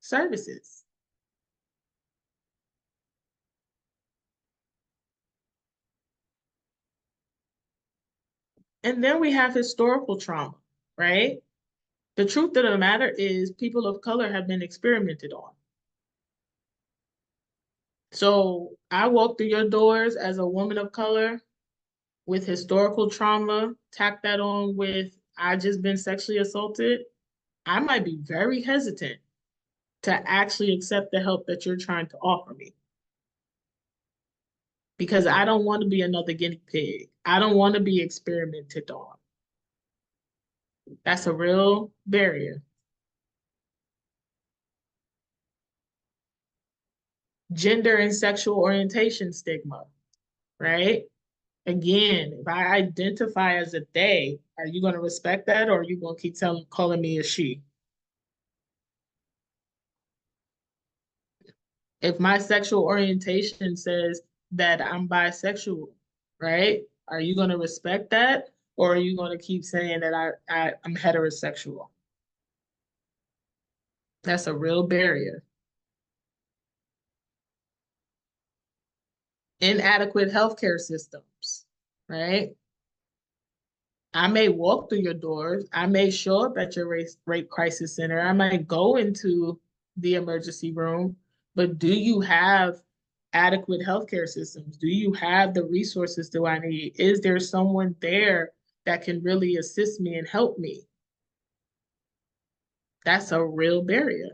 services. And then we have historical trauma, right? The truth of the matter is people of color have been experimented on. So I walk through your doors as a woman of color with historical trauma, tack that on with I just been sexually assaulted. I might be very hesitant to actually accept the help that you're trying to offer me because I don't want to be another guinea pig. I don't want to be experimented on. That's a real barrier. Gender and sexual orientation stigma, right? Again, if I identify as a they, are you going to respect that or are you going to keep calling me a she? If my sexual orientation says that I'm bisexual, right? Are you going to respect that or are you going to keep saying that I'm heterosexual? That's a real barrier. Inadequate healthcare systems, right? I may walk through your doors. I may show up at your rape crisis center. I might go into the emergency room, but do you have adequate healthcare systems? Do you have the resources do I need? Is there someone there that can really assist me and help me? That's a real barrier.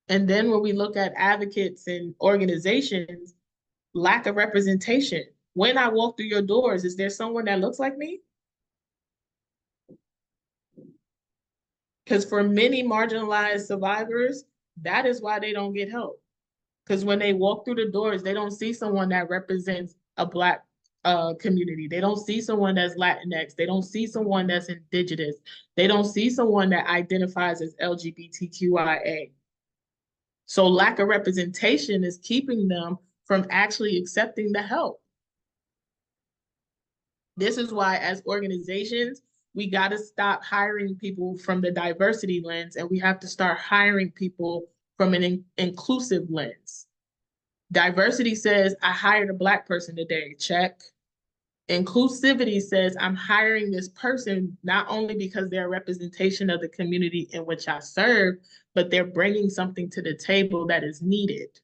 And then when we look at advocates and organizations, lack of representation. When I walk through your doors, is there someone that looks like me? Because for many marginalized survivors, that is why they don't get help. Because when they walk through the doors, they don't see someone that represents a Black community. They don't see someone that's Latinx. They don't see someone that's indigenous. They don't see someone that identifies as LGBTQIA. So lack of representation is keeping them from actually accepting the help. This is why, as organizations, we got to stop hiring people from the diversity lens and we have to start hiring people from an inclusive lens. Diversity says, I hired a Black person today, check. Inclusivity says, I'm hiring this person not only because they're a representation of the community in which I serve, but they're bringing something to the table that is needed.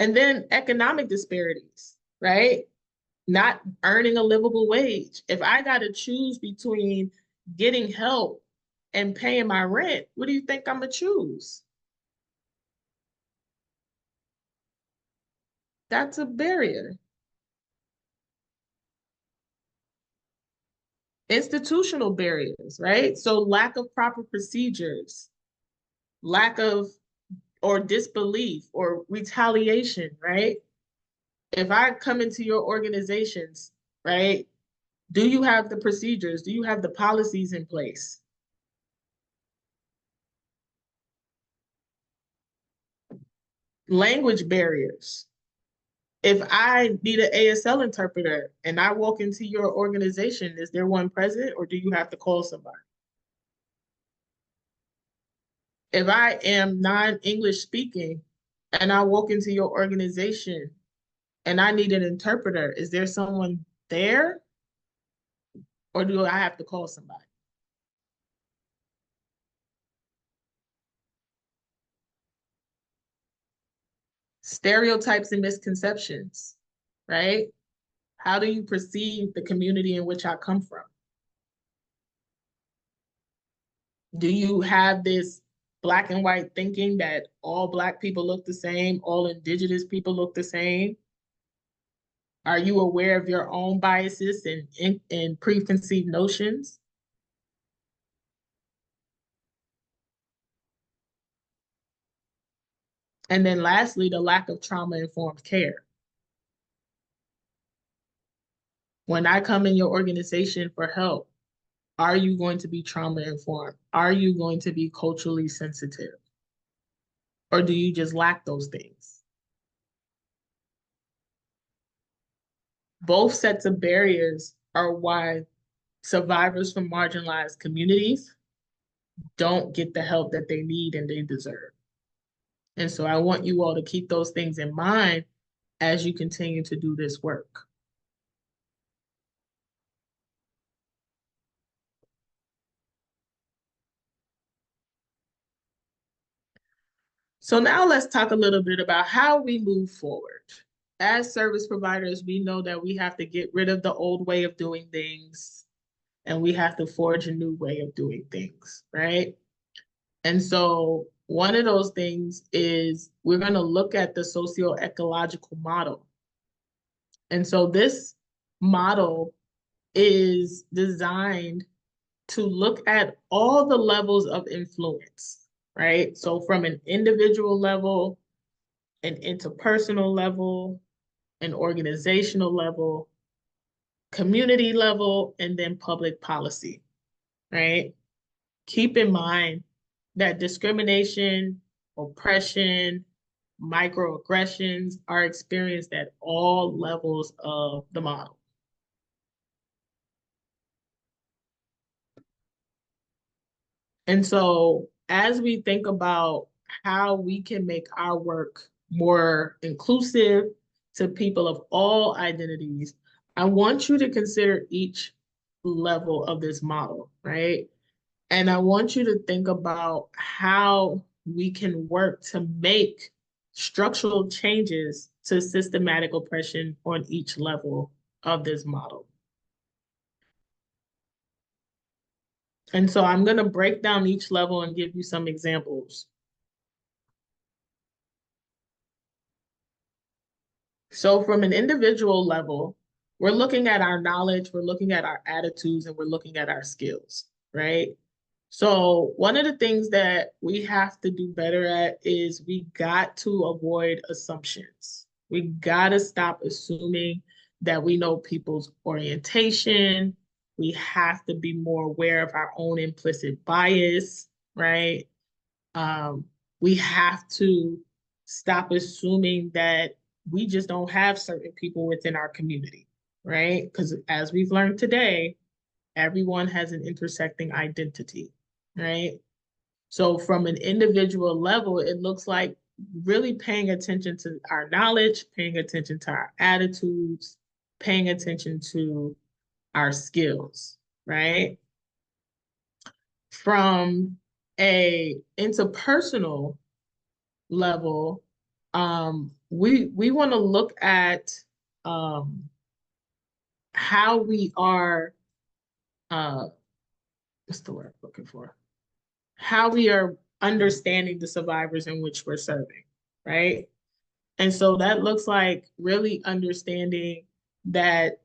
And then economic disparities, right? Not earning a livable wage. If I got to choose between getting help and paying my rent, what do you think I'm going to choose? That's a barrier. Institutional barriers, right? So lack of proper procedures, lack of or disbelief or retaliation, right? If I come into your organizations, right, do you have the procedures? Do you have the policies in place? Language barriers. If I need an ASL interpreter and I walk into your organization, is there one present or do you have to call somebody? If I am non-English speaking and I walk into your organization and I need an interpreter, is there someone there or do I have to call somebody? Stereotypes and misconceptions, right? How do you perceive the community in which I come from? Do you have this black and white thinking that all Black people look the same, all Indigenous people look the same? Are you aware of your own biases and preconceived notions? And then lastly, the lack of trauma-informed care. When I come in your organization for help, are you going to be trauma-informed? Are you going to be culturally sensitive? Or do you just lack those things? Both sets of barriers are why survivors from marginalized communities don't get the help that they need and they deserve. And so I want you all to keep those things in mind as you continue to do this work. So now let's talk a little bit about how we move forward. As service providers, we know that we have to get rid of the old way of doing things and we have to forge a new way of doing things, right? And so one of those things is we're going to look at the socio-ecological model. And so this model is designed to look at all the levels of influence, right? So from an individual level, an interpersonal level, an organizational level, community level, and then public policy, right? Keep in mind that discrimination, oppression, microaggressions are experienced at all levels of the model. And so as we think about how we can make our work more inclusive to people of all identities, I want you to consider each level of this model, right? And I want you to think about how we can work to make structural changes to systematic oppression on each level of this model. And so I'm going to break down each level and give you some examples. So from an individual level, we're looking at our knowledge, we're looking at our attitudes, and we're looking at our skills, right? So one of the things that we have to do better at is we got to avoid assumptions. We got to stop assuming that we know people's orientation. We have to be more aware of our own implicit bias, right? Um, we have to stop assuming that we just don't have certain people within our community, right? Because as we've learned today, everyone has an intersecting identity, right? So from an individual level, it looks like really paying attention to our knowledge, paying attention to our attitudes, paying attention to our skills, right? From a interpersonal level, we want to look at um, how we are, uh, what's the word I'm looking for? How we are understanding the survivors in which we're serving, right? And so that looks like really understanding that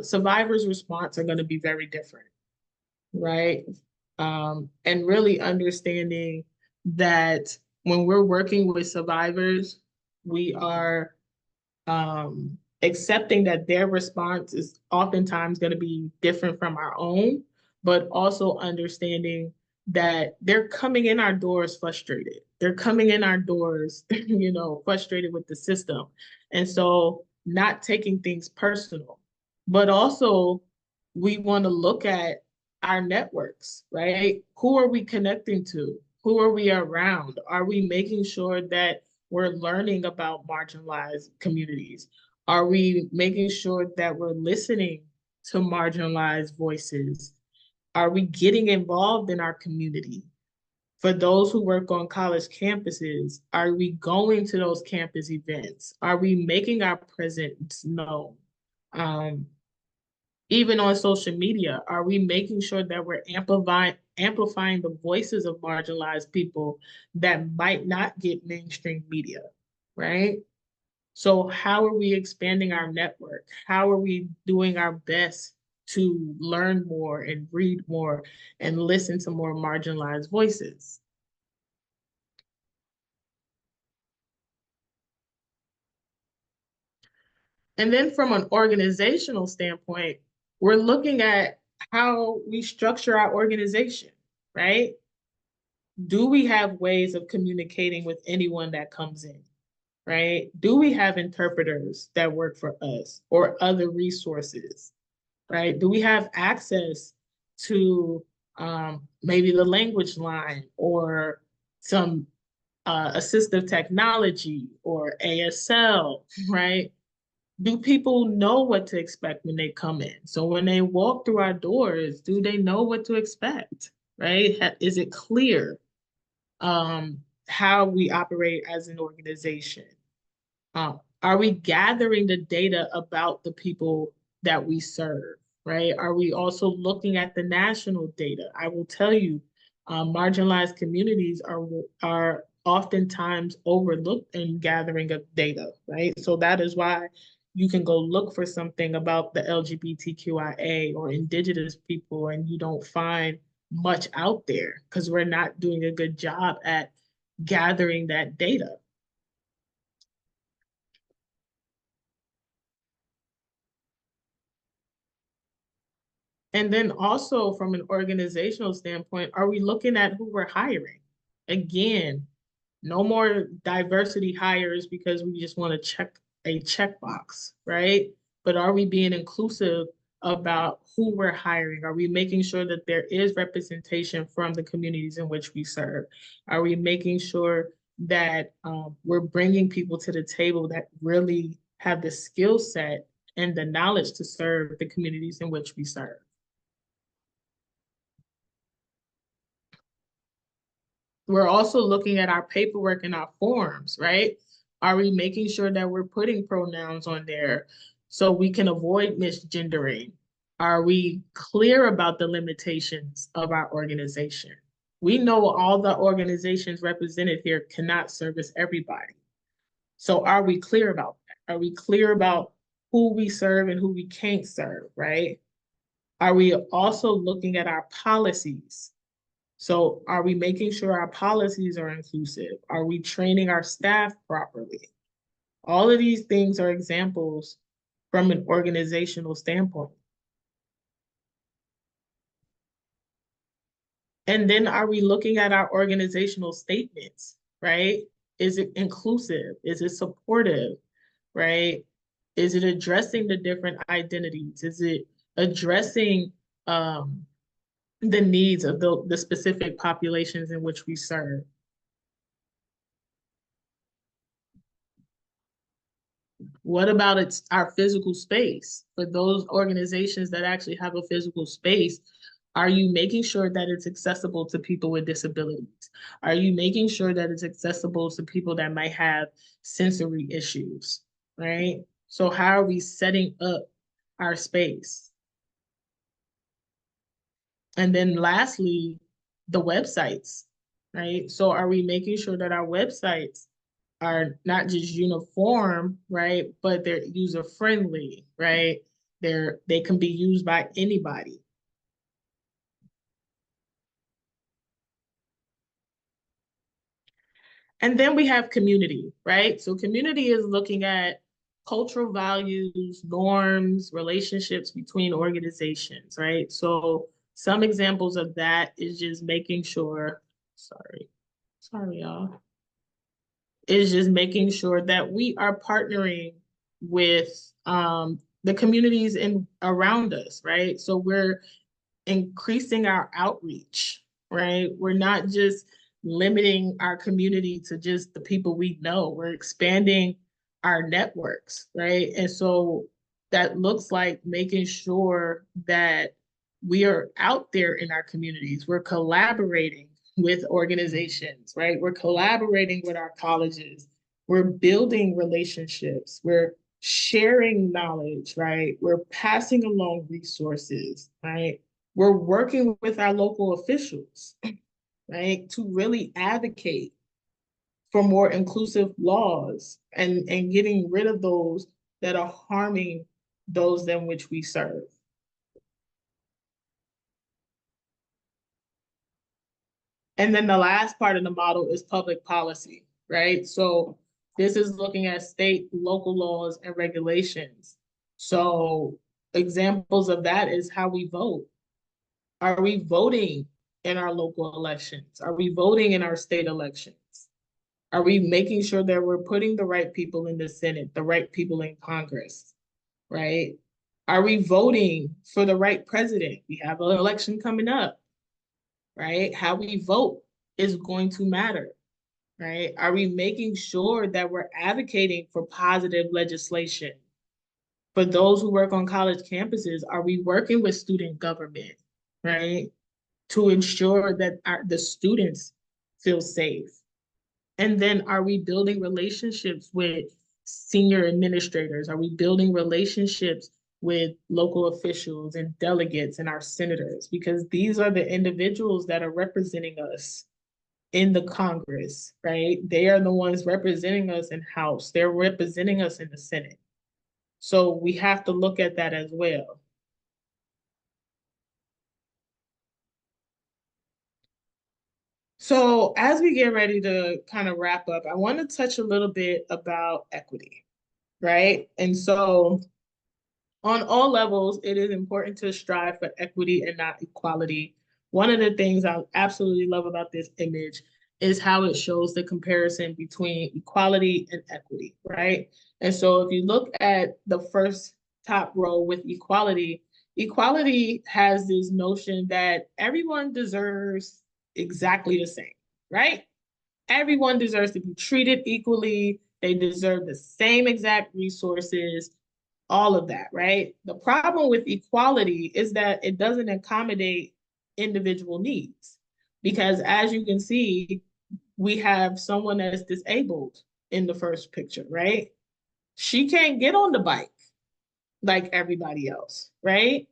survivors' response are going to be very different, right? And really understanding that when we're working with survivors, we are accepting that their response is oftentimes going to be different from our own, but also understanding that they're coming in our doors frustrated. They're coming in our doors, frustrated with the system. And so not taking things personal, but also we want to look at our networks, right? Who are we connecting to? Who are we around? Are we making sure that we're learning about marginalized communities? Are we making sure that we're listening to marginalized voices? Are we getting involved in our community? For those who work on college campuses, are we going to those campus events? Are we making our presence known? Um, Even on social media, are we making sure that we're amplifying the voices of marginalized people that might not get mainstream media, right? So how are we expanding our network? How are we doing our best to learn more and read more and listen to more marginalized voices? And then from an organizational standpoint, we're looking at how we structure our organization, right? Do we have ways of communicating with anyone that comes in, right? Do we have interpreters that work for us or other resources, right? Do we have access to maybe the language line or some assistive technology or ASL, right? Do people know what to expect when they come in? So when they walk through our doors, do they know what to expect, right? Is it clear how we operate as an organization? Are we gathering the data about the people that we serve, right? Are we also looking at the national data? I will tell you, marginalized communities are oftentimes overlooked in gathering of data, right? So that is why you can go look for something about the LGBTQIA or indigenous people and you don't find much out there because we're not doing a good job at gathering that data. And then also from an organizational standpoint, are we looking at who we're hiring? Again, no more diversity hires because we just want to check a checkbox, right? But are we being inclusive about who we're hiring? Are we making sure that there is representation from the communities in which we serve? Are we making sure that we're bringing people to the table that really have the skill set and the knowledge to serve the communities in which we serve? We're also looking at our paperwork and our forms, right? Are we making sure that we're putting pronouns on there so we can avoid misgendering? Are we clear about the limitations of our organization? We know all the organizations represented here cannot service everybody. So are we clear about that? Are we clear about who we serve and who we can't serve, right? Are we also looking at our policies? So are we making sure our policies are inclusive? Are we training our staff properly? All of these things are examples from an organizational standpoint. And then are we looking at our organizational statements, right? Is it inclusive? Is it supportive? Right? Is it addressing the different identities? Is it addressing um, the needs of the specific populations in which we serve? What about our physical space? For those organizations that actually have a physical space, are you making sure that it's accessible to people with disabilities? Are you making sure that it's accessible to people that might have sensory issues, right? So how are we setting up our space? And then lastly, the websites, right? So are we making sure that our websites are not just uniform, right? But they're user friendly, right? They can be used by anybody. And then we have community, right? So community is looking at cultural values, norms, relationships between organizations, right? So some examples of that is just making sure, sorry, y'all, is just making sure that we are partnering with the communities in around us, right? So we're increasing our outreach, right? We're not just limiting our community to just the people we know. We're expanding our networks, right? And so that looks like making sure that we are out there in our communities. We're collaborating with organizations, right? We're collaborating with our colleges. We're building relationships. We're sharing knowledge, right? We're passing along resources, right? We're working with our local officials, right, to really advocate for more inclusive laws and getting rid of those that are harming those in which we serve. And then the last part of the model is public policy, right? So this is looking at state, local laws and regulations. So examples of that is how we vote. Are we voting in our local elections? Are we voting in our state elections? Are we making sure that we're putting the right people in the Senate, the right people in Congress, right? Are we voting for the right president? We have an election coming up, right? How we vote is going to matter, right? Are we making sure that we're advocating for positive legislation? For those who work on college campuses, are we working with student government, right? To ensure that the students feel safe? And then are we building relationships with senior administrators? Are we building relationships with local officials and delegates and our senators? Because these are the individuals that are representing us in the Congress, right? They are the ones representing us in House. They're representing us in the Senate. So we have to look at that as well. So as we get ready to kind of wrap up, I want to touch a little bit about equity, right? And so on all levels, it is important to strive for equity and not equality. One of the things I absolutely love about this image is how it shows the comparison between equality and equity, right? And so if you look at the first top row with equality, equality has this notion that everyone deserves exactly the same, right? Everyone deserves to be treated equally. They deserve the same exact resources, all of that, right? The problem with equality is that it doesn't accommodate individual needs. Because as you can see, we have someone that is disabled in the first picture, right? She can't get on the bike like everybody else, right?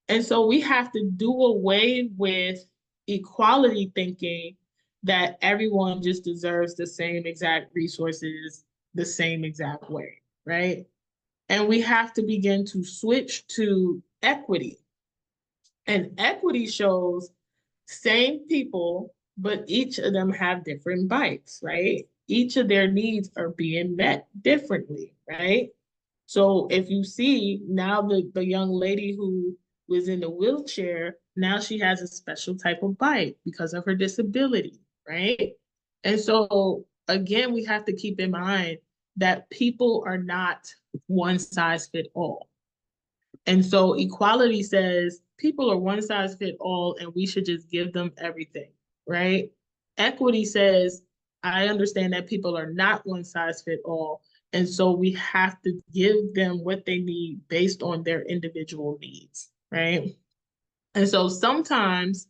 And so we have to do away with equality thinking that everyone just deserves the same exact resources the same exact way, right? And we have to begin to switch to equity. And equity shows same people, but each of them have different bites, right? Each of their needs are being met differently, right? So if you see now the young lady who was in the wheelchair, now she has a special type of bite because of her disability, right? And so again, we have to keep in mind that people are not one size fit all. And so equality says people are one size fit all and we should just give them everything, right? Equity says I understand that people are not one size fit all. And so we have to give them what they need based on their individual needs, right? And so sometimes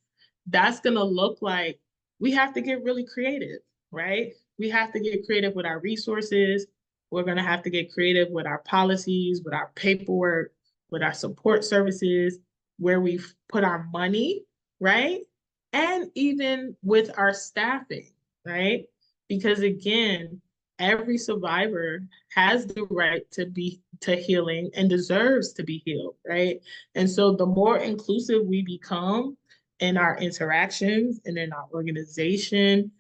that's going to look like we have to get really creative, right? We have to get creative with our resources. We're going to have to get creative with our policies, with our paperwork, with our support services, where we put our money, right? And even with our staffing, right? Because again, every survivor has the right to be to healing and deserves to be healed, right? And so the more inclusive we become in our interactions and in our organization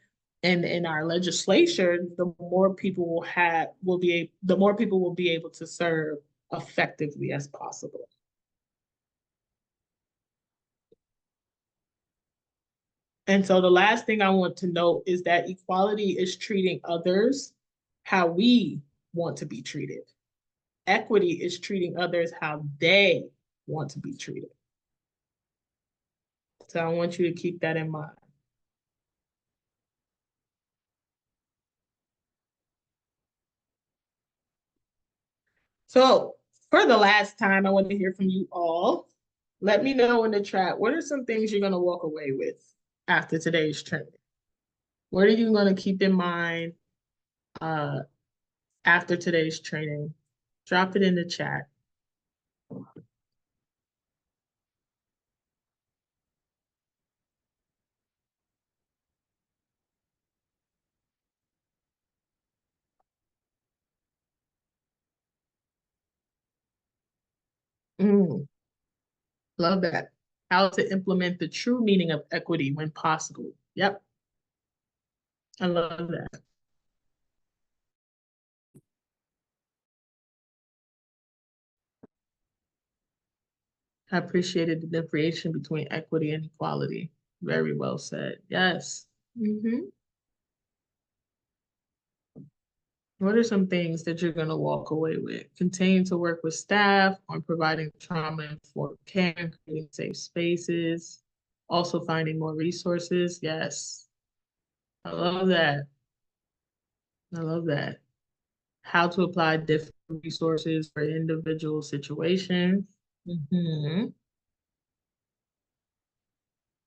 and in our legislation, the more people the more people will be able to serve effectively as possible. And so the last thing I want to note is that equality is treating others how we want to be treated. Equity is treating others how they want to be treated. So I want you to keep that in mind. So for the last time, I want to hear from you all. Let me know in the chat, what are some things you're going to walk away with after today's training? What are you going to keep in mind uh, after today's training? Drop it in the chat. Mm, love that. How to implement the true meaning of equity when possible. Yep, I love that. I appreciated the differentiation between equity and equality. Very well said. Yes. Mm-hmm. What are some things that you're going to walk away with? Continue to work with staff on providing trauma-informed care, creating safe spaces, also finding more resources. Yes, I love that. I love that. How to apply different resources for individual situations. Mm-hmm.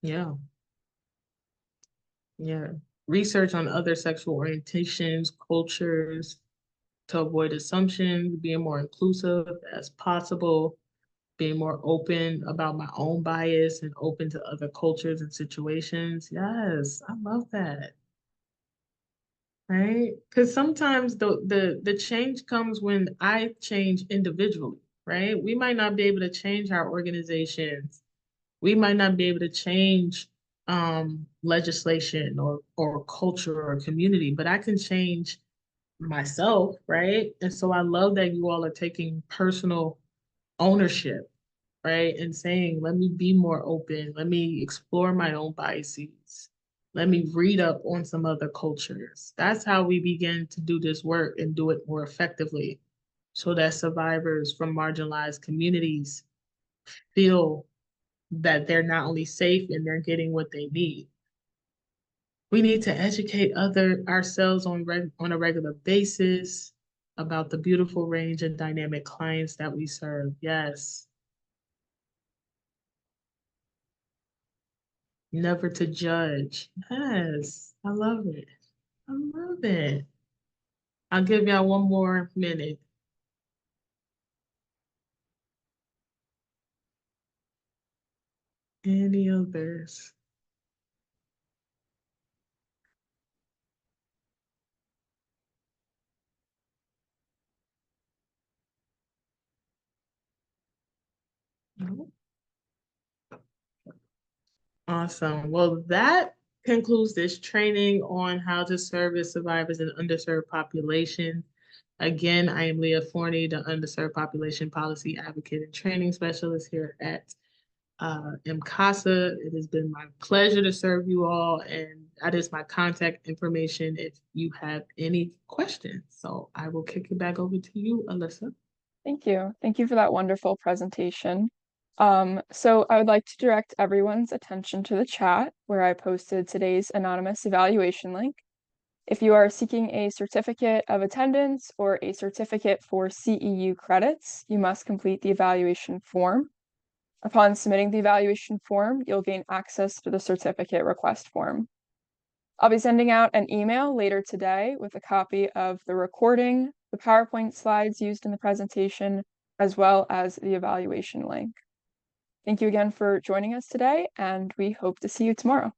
Yeah, yeah. Research on other sexual orientations, cultures, to avoid assumptions, being more inclusive as possible, being more open about my own bias and open to other cultures and situations. Yes, I love that. Right? Because sometimes the change comes when I change individually, right? We might not be able to change our organizations. We might not be able to change legislation or culture or community, but I can change myself, right? And so I love that you all are taking personal ownership, right? And saying, let me be more open, let me explore my own biases, let me read up on some other cultures. That's how we begin to do this work and do it more effectively so that survivors from marginalized communities feel that they're not only safe and they're getting what they need. We need to educate ourselves on a regular basis about the beautiful range and dynamic clients that we serve. Yes. Never to judge. Yes. I love it. I love it. I'll give y'all one more minute. Any others? No? Awesome. Well, that concludes this training on how to service survivors in underserved population. Again, I am Leah Forney, the Underserved Population Policy Advocate and Training Specialist here at MCASA. It has been my pleasure to serve you all, and that is my contact information if you have any questions. So I will kick it back over to you, Alyssa. Thank you. Thank you for that wonderful presentation. So I would like to direct everyone's attention to the chat where I posted today's anonymous evaluation link. If you are seeking a certificate of attendance or a certificate for CEU credits, you must complete the evaluation form. Upon submitting the evaluation form, you'll gain access to the certificate request form. I'll be sending out an email later today with a copy of the recording, the PowerPoint slides used in the presentation, as well as the evaluation link. Thank you again for joining us today, and we hope to see you tomorrow.